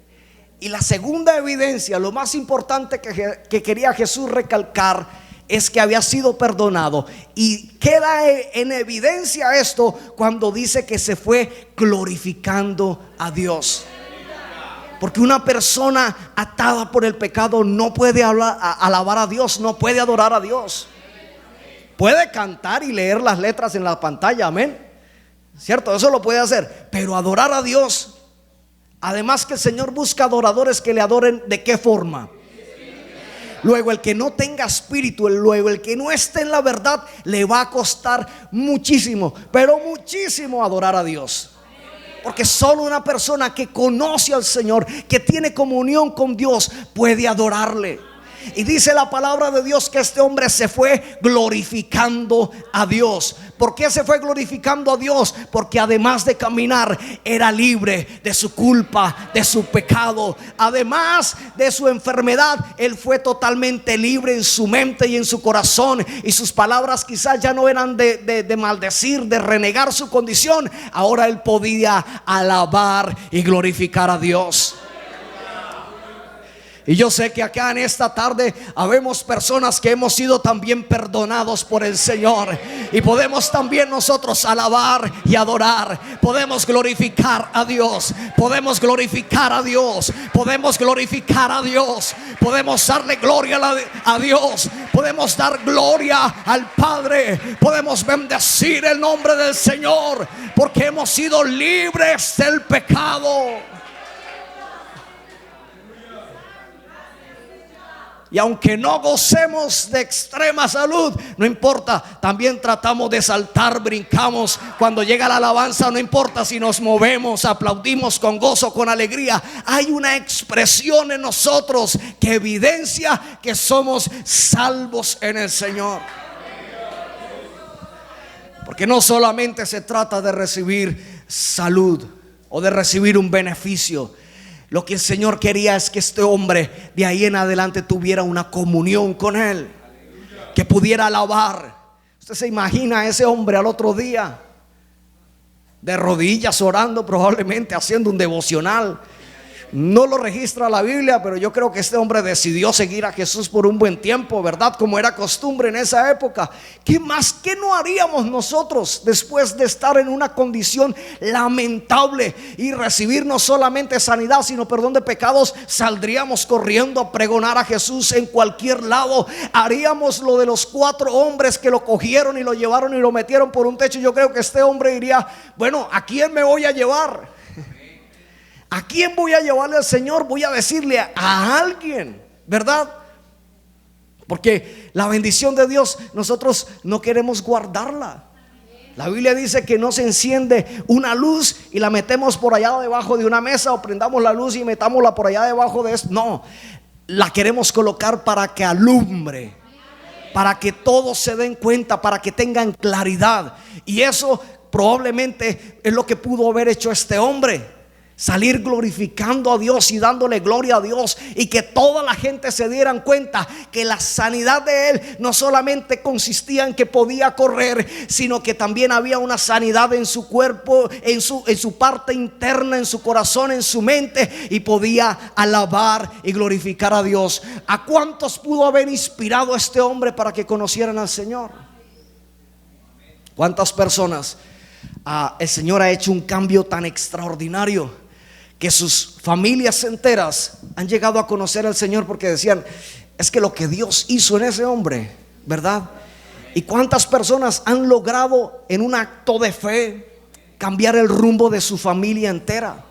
Y la segunda evidencia, lo más importante que quería Jesús recalcar, es que había sido perdonado. Y queda en evidencia esto cuando dice que se fue glorificando a Dios. Porque una persona atada por el pecado no puede alabar a Dios, no puede adorar a Dios. Puede cantar y leer las letras en la pantalla, amén, cierto, eso lo puede hacer, pero adorar a Dios, además que el Señor busca adoradores que le adoren, ¿de qué forma? Luego el que no tenga espíritu, luego el que no esté en la verdad, le va a costar muchísimo, pero muchísimo adorar a Dios. Porque solo una persona que conoce al Señor, que tiene comunión con Dios, puede adorarle. Y dice la palabra de Dios que este hombre se fue glorificando a Dios. ¿Por qué se fue glorificando a Dios? Porque además de caminar, era libre de su culpa, de su pecado. Además de su enfermedad, él fue totalmente libre en su mente y en su corazón. Y sus palabras quizás ya no eran de maldecir, de renegar su condición. Ahora él podía alabar y glorificar a Dios. Y yo sé que acá en esta tarde habemos personas que hemos sido también perdonados por el Señor, y podemos también nosotros alabar y adorar. Podemos glorificar a Dios, podemos glorificar a Dios, podemos glorificar a Dios, podemos darle gloria a Dios, podemos dar gloria al Padre, podemos bendecir el nombre del Señor, porque hemos sido libres del pecado. Y aunque no gocemos de extrema salud, no importa, también tratamos de saltar, brincamos. Cuando llega la alabanza, no importa si nos movemos, aplaudimos con gozo, con alegría. Hay una expresión en nosotros que evidencia que somos salvos en el Señor. Porque no solamente se trata de recibir salud o de recibir un beneficio. Lo que el Señor quería es que este hombre de ahí en adelante tuviera una comunión con Él, que pudiera alabar. Usted se imagina a ese hombre al otro día de rodillas orando, probablemente haciendo un devocional. No lo registra la Biblia, pero yo creo que este hombre decidió seguir a Jesús por un buen tiempo, ¿verdad? Como era costumbre en esa época. ¿Qué más? ¿Qué no haríamos nosotros después de estar en una condición lamentable y recibir no solamente sanidad, sino perdón de pecados? Saldríamos corriendo a pregonar a Jesús en cualquier lado. Haríamos lo de los 4 hombres que lo cogieron y lo llevaron y lo metieron por un techo. Yo creo que este hombre diría: bueno, ¿a quién me voy a llevar? ¿A quién voy a llevarle al Señor? Voy a decirle a alguien, ¿verdad? Porque la bendición de Dios nosotros no queremos guardarla. La Biblia dice que no se enciende una luz y la metemos por allá debajo de una mesa, o prendamos la luz y metámosla por allá debajo de esto. No, la queremos colocar para que alumbre, para que todos se den cuenta, para que tengan claridad. Y eso probablemente es lo que pudo haber hecho este hombre. Salir glorificando a Dios y dándole gloria a Dios, y que toda la gente se dieran cuenta que la sanidad de él no solamente consistía en que podía correr, sino que también había una sanidad en su cuerpo, en su parte interna, en su corazón, en su mente, y podía alabar y glorificar a Dios. ¿A cuántos pudo haber inspirado a este hombre para que conocieran al Señor? ¿Cuántas personas el Señor ha hecho un cambio tan extraordinario que sus familias enteras han llegado a conocer al Señor, porque decían: es que lo que Dios hizo en ese hombre, ¿verdad? Y cuántas personas han logrado en un acto de fe cambiar el rumbo de su familia entera.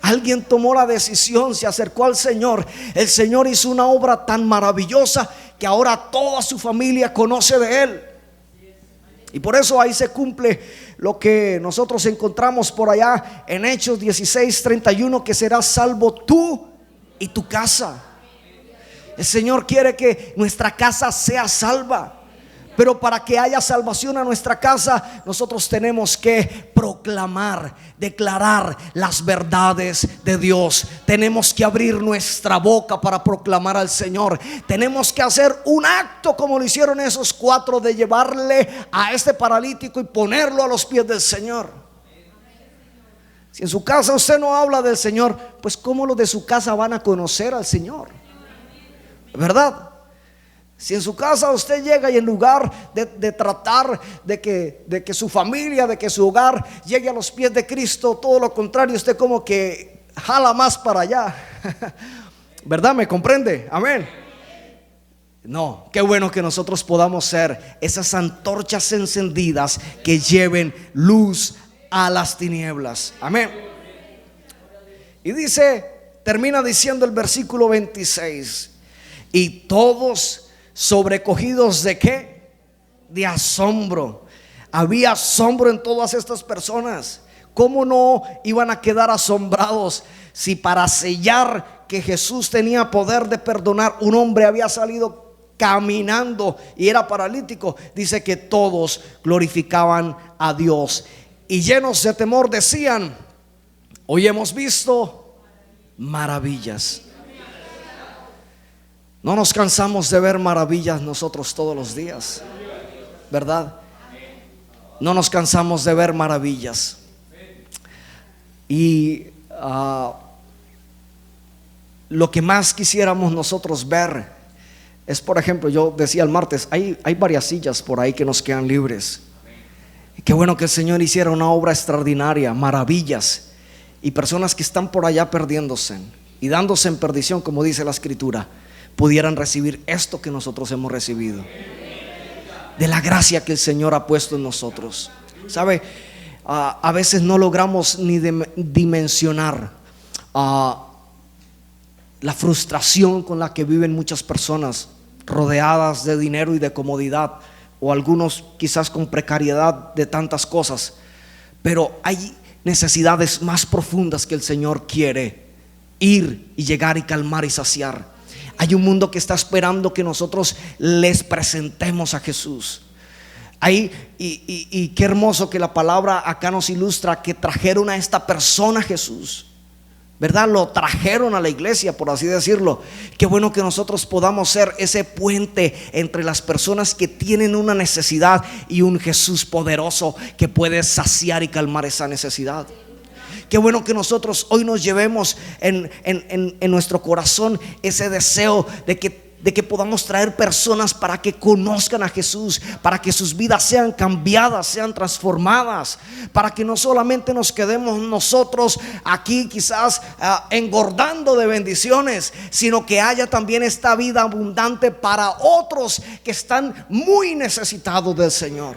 Alguien tomó la decisión, se acercó al Señor. El Señor hizo una obra tan maravillosa que ahora toda su familia conoce de Él. Y por eso ahí se cumple lo que nosotros encontramos por allá en Hechos 16:31, que serás salvo tú y tu casa. El Señor quiere que nuestra casa sea salva. Pero para que haya salvación a nuestra casa, nosotros tenemos que proclamar, declarar las verdades de Dios. Tenemos que abrir nuestra boca para proclamar al Señor. Tenemos que hacer un acto como lo hicieron esos 4, de llevarle a este paralítico y ponerlo a los pies del Señor. Si en su casa usted no habla del Señor, pues ¿cómo los de su casa van a conocer al Señor? ¿Verdad? Si en su casa usted llega y en lugar de tratar de que su familia, de que su hogar llegue a los pies de Cristo, todo lo contrario, usted como que jala más para allá. ¿Verdad? ¿Me comprende? Amén. No, qué bueno que nosotros podamos ser esas antorchas encendidas que lleven luz a las tinieblas. Amén. Y dice, termina diciendo el versículo 26: y todos sobrecogidos ¿de qué? De asombro. Había asombro en todas estas personas. ¿Cómo no iban a quedar asombrados si para sellar que Jesús tenía poder de perdonar, un hombre había salido caminando y era paralítico? Dice que todos glorificaban a Dios y llenos de temor decían: hoy hemos visto maravillas. No nos cansamos de ver maravillas nosotros todos los días, ¿verdad? No nos cansamos de ver maravillas. Y lo que más quisiéramos nosotros ver es, por ejemplo, yo decía el martes, hay varias sillas por ahí que nos quedan libres. Y qué bueno que el Señor hiciera una obra extraordinaria, maravillas, y personas que están por allá perdiéndose y dándose en perdición, como dice la Escritura, pudieran recibir esto que nosotros hemos recibido, de la gracia que el Señor ha puesto en nosotros. ¿Sabe? A veces no logramos ni dimensionar la frustración con la que viven muchas personas, rodeadas de dinero y de comodidad, o algunos quizás con precariedad de tantas cosas. Pero hay necesidades más profundas que el Señor quiere ir y llegar y calmar y saciar. Hay un mundo que está esperando que nosotros les presentemos a Jesús. Y qué hermoso que la palabra acá nos ilustra que trajeron a esta persona a Jesús, ¿verdad? Lo trajeron a la iglesia, por así decirlo. Qué bueno que nosotros podamos ser ese puente entre las personas que tienen una necesidad y un Jesús poderoso que puede saciar y calmar esa necesidad. Qué bueno que nosotros hoy nos llevemos en nuestro corazón ese deseo de que podamos traer personas para que conozcan a Jesús, para que sus vidas sean cambiadas, sean transformadas, para que no solamente nos quedemos nosotros aquí quizás engordando de bendiciones, sino que haya también esta vida abundante para otros que están muy necesitados del Señor.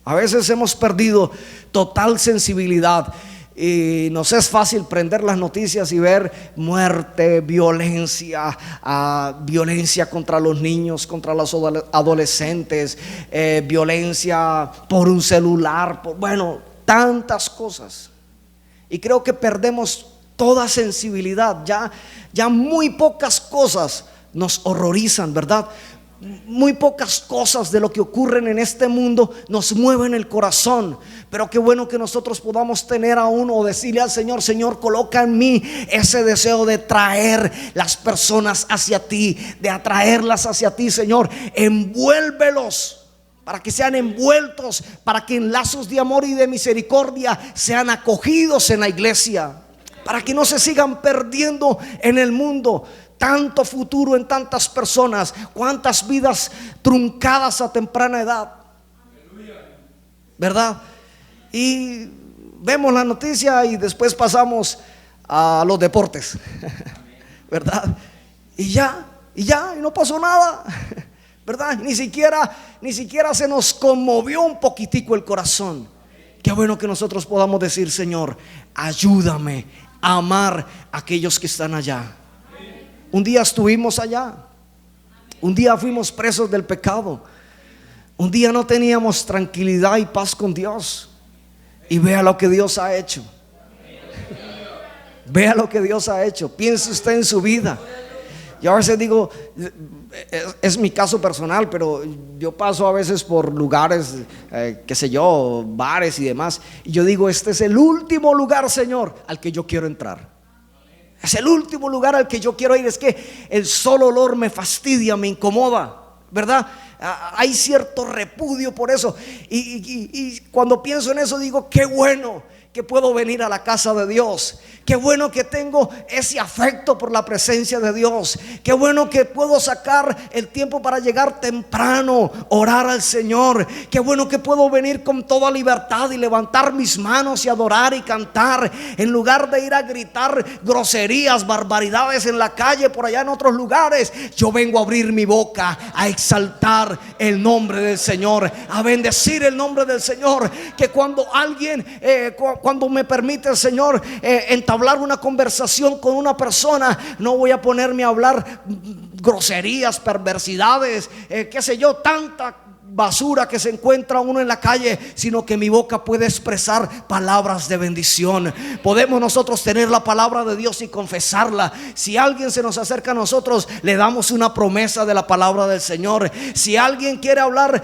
A veces hemos perdido total sensibilidad y nos es fácil prender las noticias y ver muerte, violencia, violencia contra los niños, contra los adolescentes, violencia por un celular, bueno, tantas cosas. Y creo que perdemos toda sensibilidad. Ya muy pocas cosas nos horrorizan, ¿verdad? Muy pocas cosas de lo que ocurren en este mundo nos mueven el corazón. Pero qué bueno que nosotros podamos tener aún, o decirle al Señor: Señor, coloca en mí ese deseo de traer las personas hacia ti, de atraerlas hacia ti, Señor. Envuélvelos para que sean envueltos, para que en lazos de amor y de misericordia sean acogidos en la iglesia, para que no se sigan perdiendo en el mundo. Tanto futuro en tantas personas, cuántas vidas truncadas a temprana edad, ¿verdad? Y vemos la noticia y después pasamos a los deportes, ¿verdad? Y no pasó nada, ¿verdad? Ni siquiera se nos conmovió un poquitico el corazón. Qué bueno que nosotros podamos decir: Señor, ayúdame a amar a aquellos que están allá. Un día estuvimos allá, un día fuimos presos del pecado, un día no teníamos tranquilidad y paz con Dios. Y vea lo que Dios ha hecho. Vea lo que Dios ha hecho. Piense usted en su vida. Yo a veces digo, es mi caso personal, pero yo paso a veces por lugares, qué sé yo, bares y demás, y yo digo: este es el último lugar, Señor, al que yo quiero entrar. Es el último lugar al que yo quiero ir. Es que el solo olor me fastidia, me incomoda, ¿verdad? Hay cierto repudio por eso. Y cuando pienso en eso digo: qué bueno que puedo venir a la casa de Dios. Qué bueno que tengo ese afecto por la presencia de Dios. Qué bueno que puedo sacar el tiempo para llegar temprano, orar al Señor. Qué bueno que puedo venir con toda libertad y levantar mis manos y adorar y cantar, en lugar de ir a gritar groserías, barbaridades en la calle, por allá en otros lugares. Yo vengo a abrir mi boca, a exaltar el nombre del Señor, a bendecir el nombre del Señor. Que cuando alguien, cuando me permite el Señor entablar una conversación con una persona, no voy a ponerme a hablar groserías, perversidades, qué sé yo, tanta basura que se encuentra uno en la calle, sino que mi boca puede expresar palabras de bendición. Podemos nosotros tener la palabra de Dios y confesarla. Si alguien se nos acerca a nosotros, le damos una promesa de la palabra del Señor. Si alguien quiere hablar,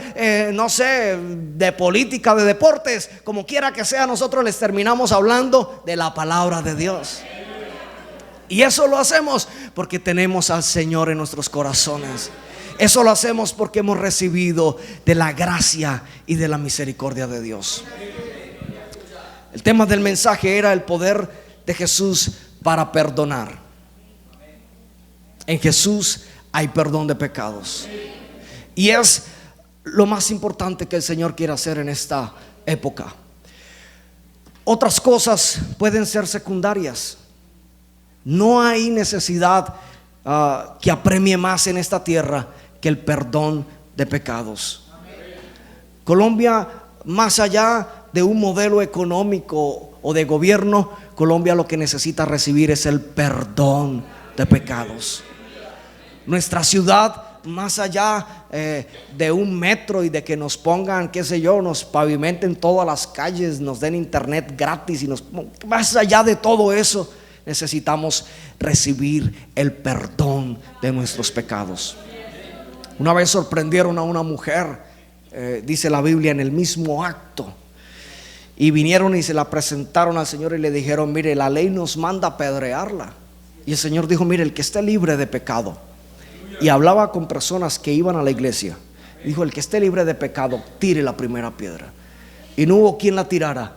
no sé, de política, de deportes, como quiera que sea, nosotros les terminamos hablando de la palabra de Dios. Y eso lo hacemos porque tenemos al Señor en nuestros corazones. Eso lo hacemos porque hemos recibido de la gracia y de la misericordia de Dios. El tema del mensaje era el poder de Jesús para perdonar. En Jesús hay perdón de pecados. Y es lo más importante que el Señor quiere hacer en esta época. Otras cosas pueden ser secundarias. No hay necesidad que apremie más en esta tierra que el perdón de pecados. Colombia, más allá de un modelo económico o de gobierno, Colombia lo que necesita recibir es el perdón de pecados. Nuestra ciudad, más allá de un metro y de que nos pongan, qué sé yo, nos pavimenten todas las calles, nos den internet gratis, más allá de todo eso, necesitamos recibir el perdón de nuestros pecados. Una vez sorprendieron a una mujer, dice la Biblia, en el mismo acto, y vinieron y se la presentaron al Señor y le dijeron: mire, la ley nos manda apedrearla. Y el Señor dijo: mire, el que esté libre de pecado. Y hablaba con personas que iban a la iglesia. Dijo: el que esté libre de pecado, tire la primera piedra. Y no hubo quien la tirara.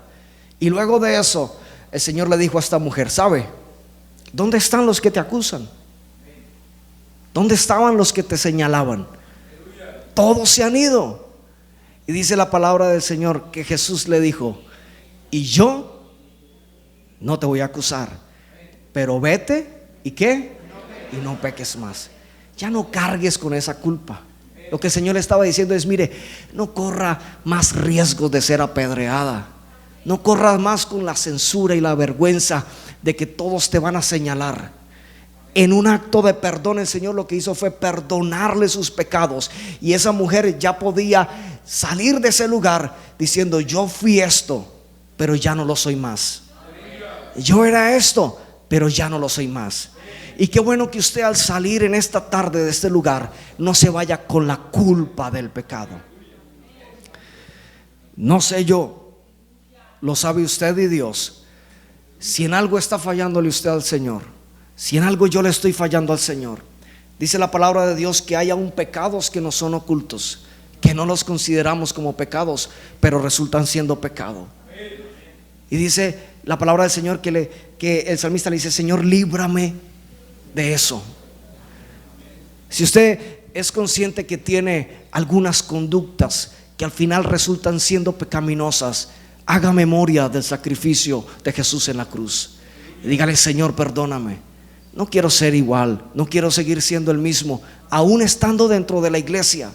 Y luego de eso, el Señor le dijo a esta mujer: ¿sabe? ¿Dónde están los que te acusan? ¿Dónde estaban los que te señalaban? Todos se han ido. Y dice la palabra del Señor que Jesús le dijo: y yo no te voy a acusar, pero vete y ¿qué? Y no peques más. Ya no cargues con esa culpa. Lo que el Señor le estaba diciendo es: mire, no corra más riesgos de ser apedreada. No corras más con la censura y la vergüenza de que todos te van a señalar. En un acto de perdón, el Señor lo que hizo fue perdonarle sus pecados. Y esa mujer ya podía salir de ese lugar diciendo: yo fui esto, pero ya no lo soy más. Yo era esto, pero ya no lo soy más. Y qué bueno que usted, al salir en esta tarde de este lugar, no se vaya con la culpa del pecado. No sé yo, lo sabe usted y Dios, si en algo está fallándole usted al Señor, si en algo yo le estoy fallando al Señor. Dice la palabra de Dios que hay aún pecados que no son ocultos, que no los consideramos como pecados, pero resultan siendo pecado. Y dice la palabra del Señor que el salmista le dice: Señor, líbrame de eso. Si usted es consciente que tiene algunas conductas que al final resultan siendo pecaminosas, haga memoria del sacrificio de Jesús en la cruz y dígale: Señor, perdóname. No quiero ser igual, no quiero seguir siendo el mismo, aún estando dentro de la iglesia.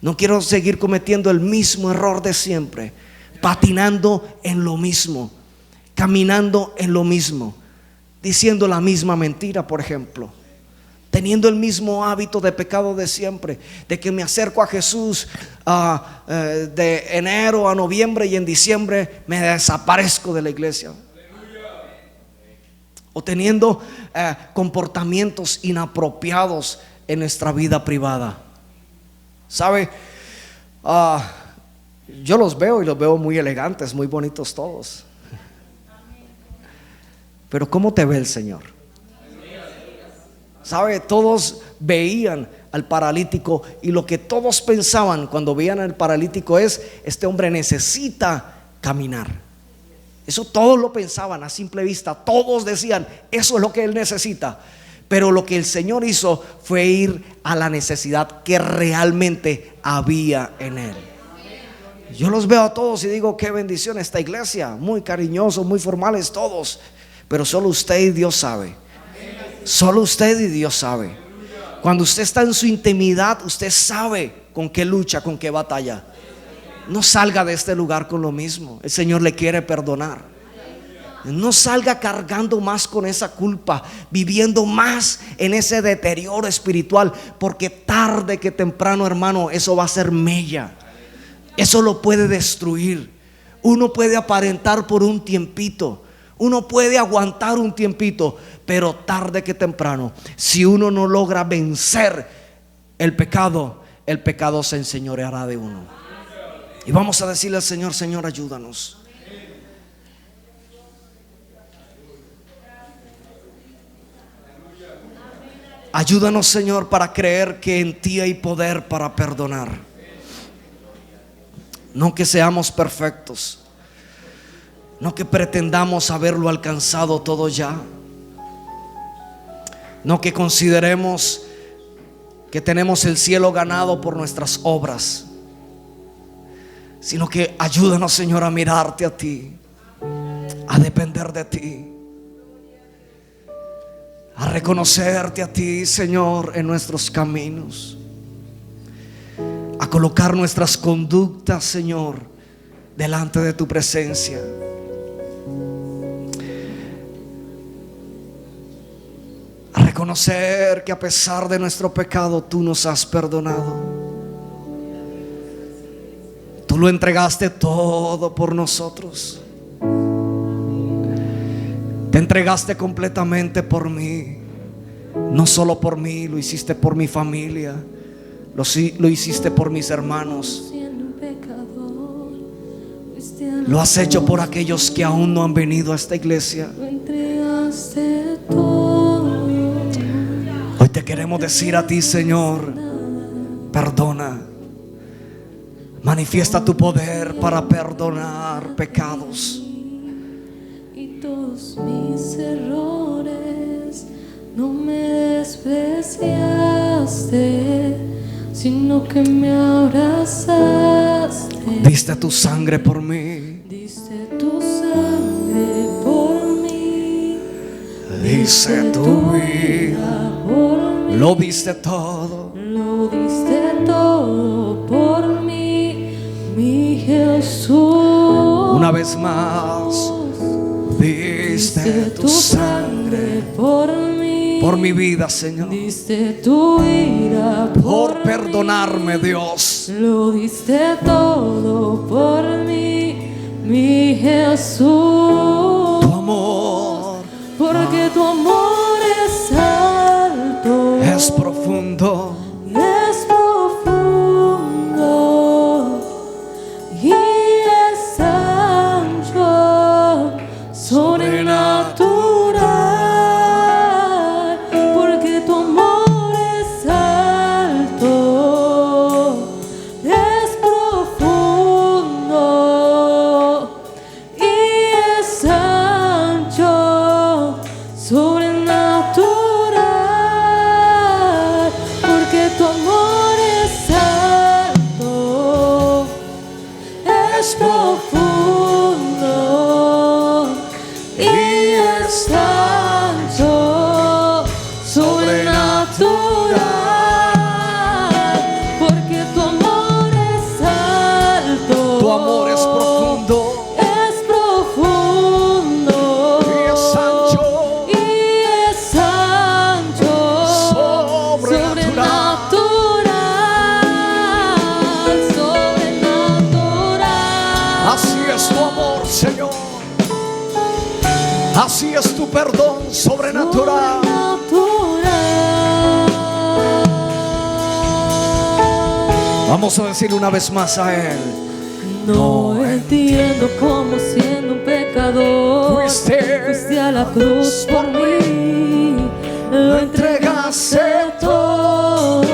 No quiero seguir cometiendo el mismo error de siempre, patinando en lo mismo, caminando en lo mismo, diciendo la misma mentira, por ejemplo, teniendo el mismo hábito de pecado de siempre, de que me acerco a Jesús de enero a noviembre y en diciembre me desaparezco de la iglesia. O teniendo comportamientos inapropiados en nuestra vida privada. ¿Sabe? Yo los veo y los veo muy elegantes, muy bonitos todos. Pero ¿cómo te ve el Señor? ¿Sabe? Todos veían al paralítico y lo que todos pensaban cuando veían al paralítico es: este hombre necesita caminar. Eso todos lo pensaban a simple vista. Todos decían: eso es lo que él necesita. Pero lo que el Señor hizo fue ir a la necesidad que realmente había en él. Yo los veo a todos y digo: qué bendición esta iglesia, muy cariñosos, muy formales todos. Pero solo usted y Dios sabe. Solo usted y Dios sabe. Cuando usted está en su intimidad, usted sabe con qué lucha, con qué batalla. No salga de este lugar con lo mismo. El Señor le quiere perdonar. No salga cargando más con esa culpa, viviendo más en ese deterioro espiritual, porque tarde que temprano, hermano, eso va a ser mella. Eso lo puede destruir. Uno puede aparentar por un tiempito, uno puede aguantar un tiempito, pero tarde que temprano, si uno no logra vencer el pecado se enseñoreará de uno. Y vamos a decirle al Señor: Señor, ayúdanos. Ayúdanos, Señor, para creer que en ti hay poder para perdonar. No que seamos perfectos, no que pretendamos haberlo alcanzado todo ya, no que consideremos que tenemos el cielo ganado por nuestras obras, sino que ayúdanos, Señor, a mirarte a ti, a depender de ti, a reconocerte a ti, Señor, en nuestros caminos, a colocar nuestras conductas, Señor, delante de tu presencia. reconocer que a pesar de nuestro pecado tú nos has perdonado. Tú lo entregaste todo por nosotros. Te entregaste completamente por mí. No solo por mí, lo hiciste por mi familia, lo hiciste por mis hermanos. Lo has hecho por aquellos que aún no han venido a esta iglesia. Hoy te queremos decir a ti, Señor, perdona. Manifiesta tu poder para perdonar pecados. Y todos mis errores, no me despreciaste, sino que me abrazaste. Diste tu sangre por mí. Diste tu sangre por mí. Diste tu vida por mí. Lo diste todo. Lo diste todo por mí, mi Jesús. Una vez más, diste tu sangre por mí, por mi vida, Señor. Diste tu ira por perdonarme, Dios. Lo diste todo por mí, mi Jesús. Tu amor, porque tu amor es alto, es profundo, es profundo y es ancho, sobrenatural. Porque tu amor es alto, es profundo y es ancho, sobrenatural. Porque tu amor es alto, es profundo y es ancho, sobrenatural. Porque tu amor es alto, tu amor es profundo, es profundo y es ancho, sobrenatural. Así es tu amor, Señor. Así es tu perdón sobrenatural. Vamos a decir una vez más a Él. No entiendo cómo siendo un pecador fuiste a la cruz por mí, lo entregaste todo,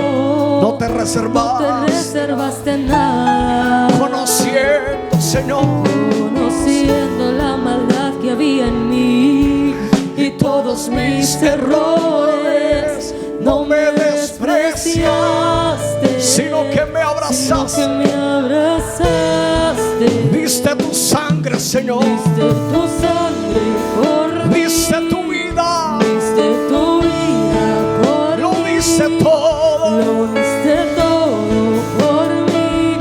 no te reservaste nada, conociendo, Señor, conociendo la maldad que había en mí y todos mis errores. No me despreciaste, sino que me abrazaste. Diste tu sangre, Señor. Diste tu sangre por mí. Diste tu vida. Diste tu vida por Lo mí. diste todo. Lo diste todo por mí,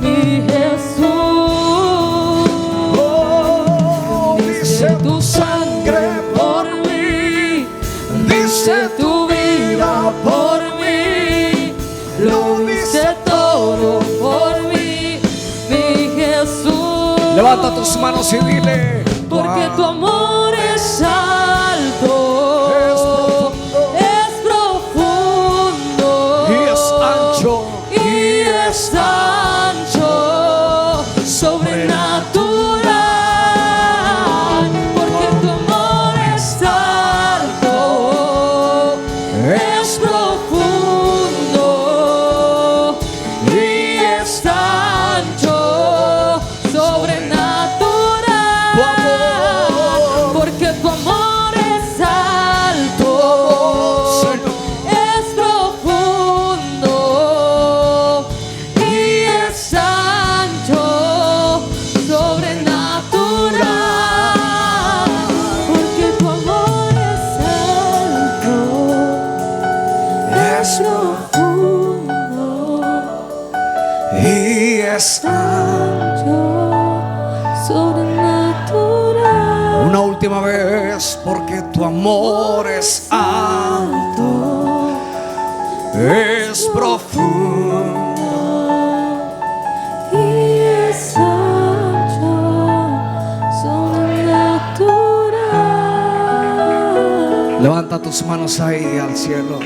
mi Jesús. Oh, diste tu sangre por mí. Diste tu vida por mí. Lo diste todo por mí, mi Jesús. Levanta tus manos y dile: porque tu amor es alto, es profundo y es ancho, y es ancho, sobrenatural. Porque tu amor es alto, es profundo y es ancho, sobrenatural. Porque tu amor es alto, es profundo y es ancho, sobrenatural. Porque tu amor es alto, es profundo y es ancho, sobrenatural. una última vez, porque tu amor es alto, es profundo y es ancho, sobrenatural. Levanta tus manos ahí al cielo.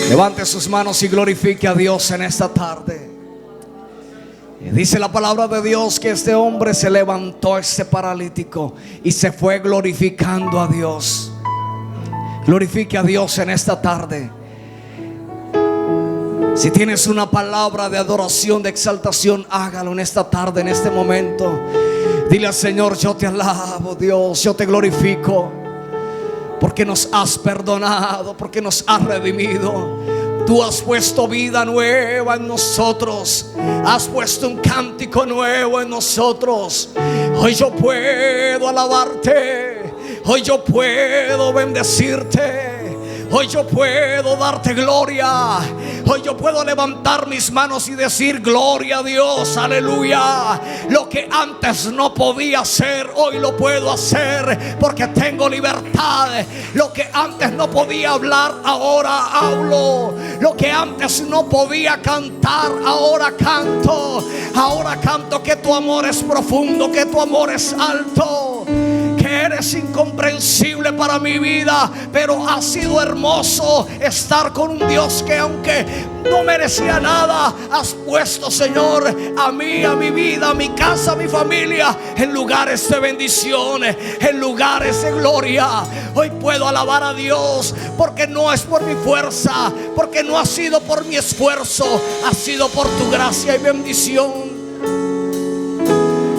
Levante sus manos y glorifique a Dios en esta tarde. Y dice la palabra de Dios que este hombre se levantó, este paralítico, y se fue glorificando a Dios. Glorifique a Dios en esta tarde. Si tienes una palabra de adoración, de exaltación, hágalo en esta tarde, en este momento. Dile al Señor: yo te alabo, Dios, yo te glorifico, porque nos has perdonado, porque nos has redimido. Tú has puesto vida nueva en nosotros, has puesto un cántico nuevo en nosotros. Hoy yo puedo alabarte, hoy yo puedo bendecirte, hoy yo puedo darte gloria. Hoy yo puedo levantar mis manos y decir: gloria a Dios, aleluya. Lo que antes no podía hacer, hoy lo puedo hacer, porque tengo libertad. Lo que antes no podía hablar, ahora hablo. Lo que antes no podía cantar, ahora canto. Ahora canto que tu amor es profundo, que tu amor es alto, que eres incomprensible para mi vida, pero ha sido hermoso estar con un Dios que, aunque no merecía nada, has puesto, Señor, a mí, a mi vida, a mi casa, a mi familia, en lugares de bendición, en lugares de gloria. Hoy puedo alabar a Dios, porque no es por mi fuerza, porque no ha sido por mi esfuerzo, ha sido por tu gracia y bendición.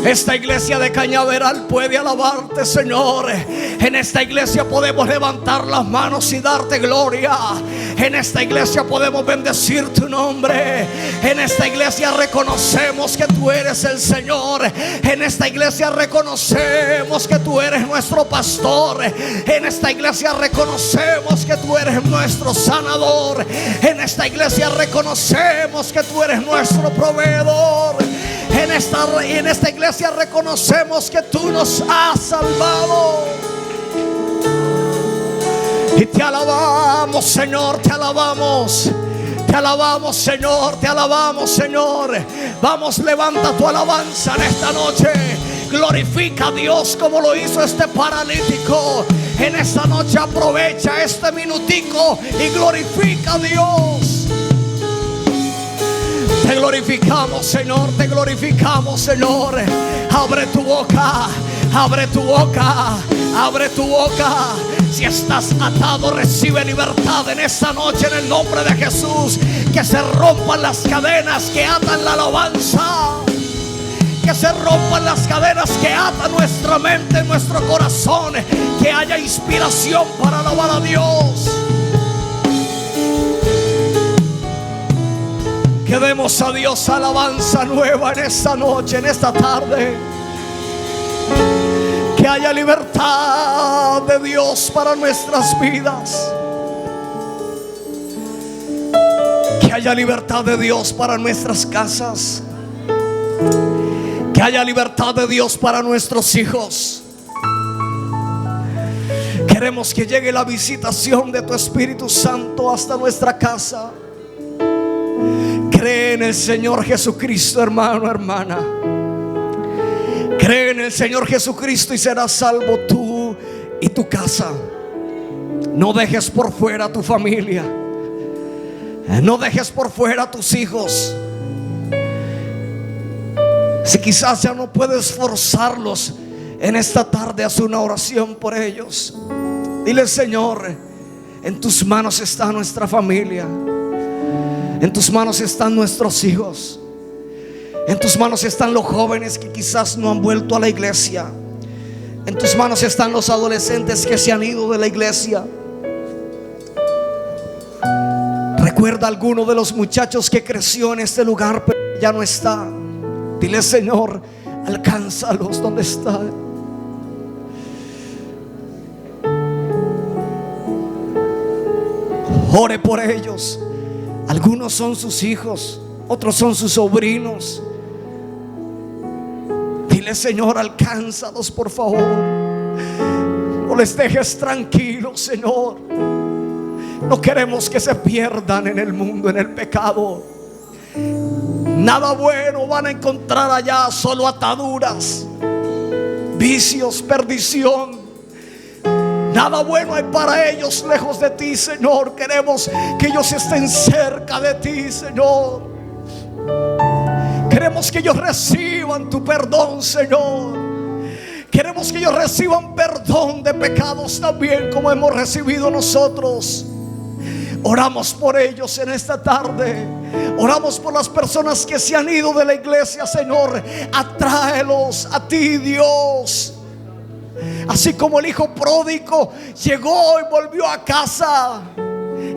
Esta iglesia de Cañaveral puede alabarte, Señor. En esta iglesia podemos levantar las manos y darte gloria. En esta iglesia podemos bendecir tu nombre. En esta iglesia reconocemos que tú eres el Señor. En esta iglesia reconocemos que tú eres nuestro pastor. En esta iglesia reconocemos que tú eres nuestro sanador. En esta iglesia reconocemos que tú eres nuestro proveedor. En esta iglesia reconocemos que tú nos has salvado. Y te alabamos, Señor, te alabamos. Te alabamos, Señor, te alabamos, Señor. Vamos, levanta tu alabanza en esta noche. Glorifica a Dios como lo hizo este paralítico. En esta noche aprovecha este minutico y glorifica a Dios. Te glorificamos, Señor, te glorificamos, Señor. Abre tu boca, abre tu boca, abre tu boca. Si estás atado, recibe libertad en esta noche en el nombre de Jesús. Que se rompan las cadenas que atan la alabanza. Que se rompan las cadenas que atan nuestra mente, nuestro corazón. Que haya inspiración para alabar a Dios. Que demos a Dios alabanza nueva en esta noche, en esta tarde. Que haya libertad de Dios para nuestras vidas. Que haya libertad de Dios para nuestras casas. Que haya libertad de Dios para nuestros hijos. Queremos que llegue la visitación de tu Espíritu Santo hasta nuestra casa. Cree en el Señor Jesucristo, hermano, hermana. Cree en el Señor Jesucristo y serás salvo tú y tu casa. No dejes por fuera a tu familia. No dejes por fuera a tus hijos. Si quizás ya no puedes forzarlos, en esta tarde haz una oración por ellos. Dile: Señor, en tus manos está nuestra familia. En tus manos están nuestros hijos. En tus manos están los jóvenes que quizás no han vuelto a la iglesia. En tus manos están los adolescentes que se han ido de la iglesia. Recuerda a alguno de los muchachos que creció en este lugar pero ya no está. Dile: Señor, alcánzalos donde están. Ore por ellos. Algunos son sus hijos, otros son sus sobrinos. Dile: Señor, alcánzalos, por favor. No les dejes tranquilos, Señor. No queremos que se pierdan en el mundo, en el pecado. Nada bueno van a encontrar allá, solo ataduras, vicios, perdición. Nada bueno hay para ellos lejos de ti, Señor. Queremos que ellos estén cerca de ti, Señor. Queremos que ellos reciban tu perdón, Señor. Queremos que ellos reciban perdón de pecados también, como hemos recibido nosotros. Oramos por ellos en esta tarde. Oramos por las personas que se han ido de la iglesia, Señor. Atráelos a ti, Dios. Así como el hijo pródigo llegó y volvió a casa,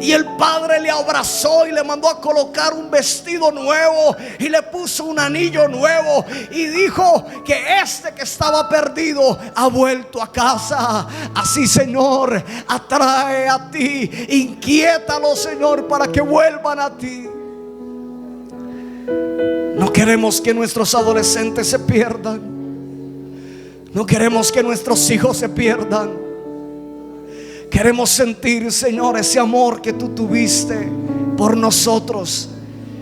y el padre le abrazó y le mandó a colocar un vestido nuevo y le puso un anillo nuevo, y dijo que este que estaba perdido ha vuelto a casa. Así, Señor, atrae a ti, inquiétalos, Señor, para que vuelvan a ti. No queremos que nuestros adolescentes se pierdan. No queremos que nuestros hijos se pierdan. Queremos sentir, Señor, ese amor que tú tuviste por nosotros.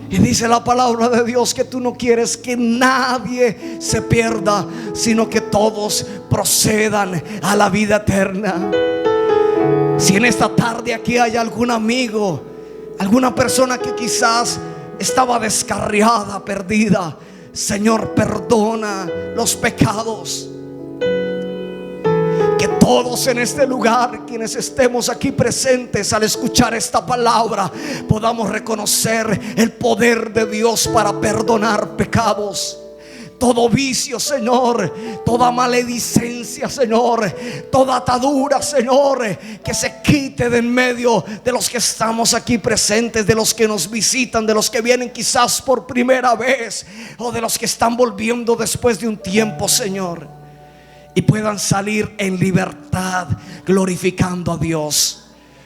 Y dice la palabra de Dios que tú no quieres que nadie se pierda, sino que todos procedan a la vida eterna. Si en esta tarde aquí hay algún amigo, alguna persona que quizás estaba descarriada, perdida, Señor, perdona los pecados. Que todos en este lugar, quienes estemos aquí presentes al escuchar esta palabra, podamos reconocer el poder de Dios para perdonar pecados. Todo vicio, Señor, toda maledicencia, Señor, toda atadura, Señor, que se quite de en medio de los que estamos aquí presentes, de los que nos visitan, de los que vienen quizás por primera vez, o de los que están volviendo después de un tiempo, Señor, y puedan salir en libertad glorificando a Dios.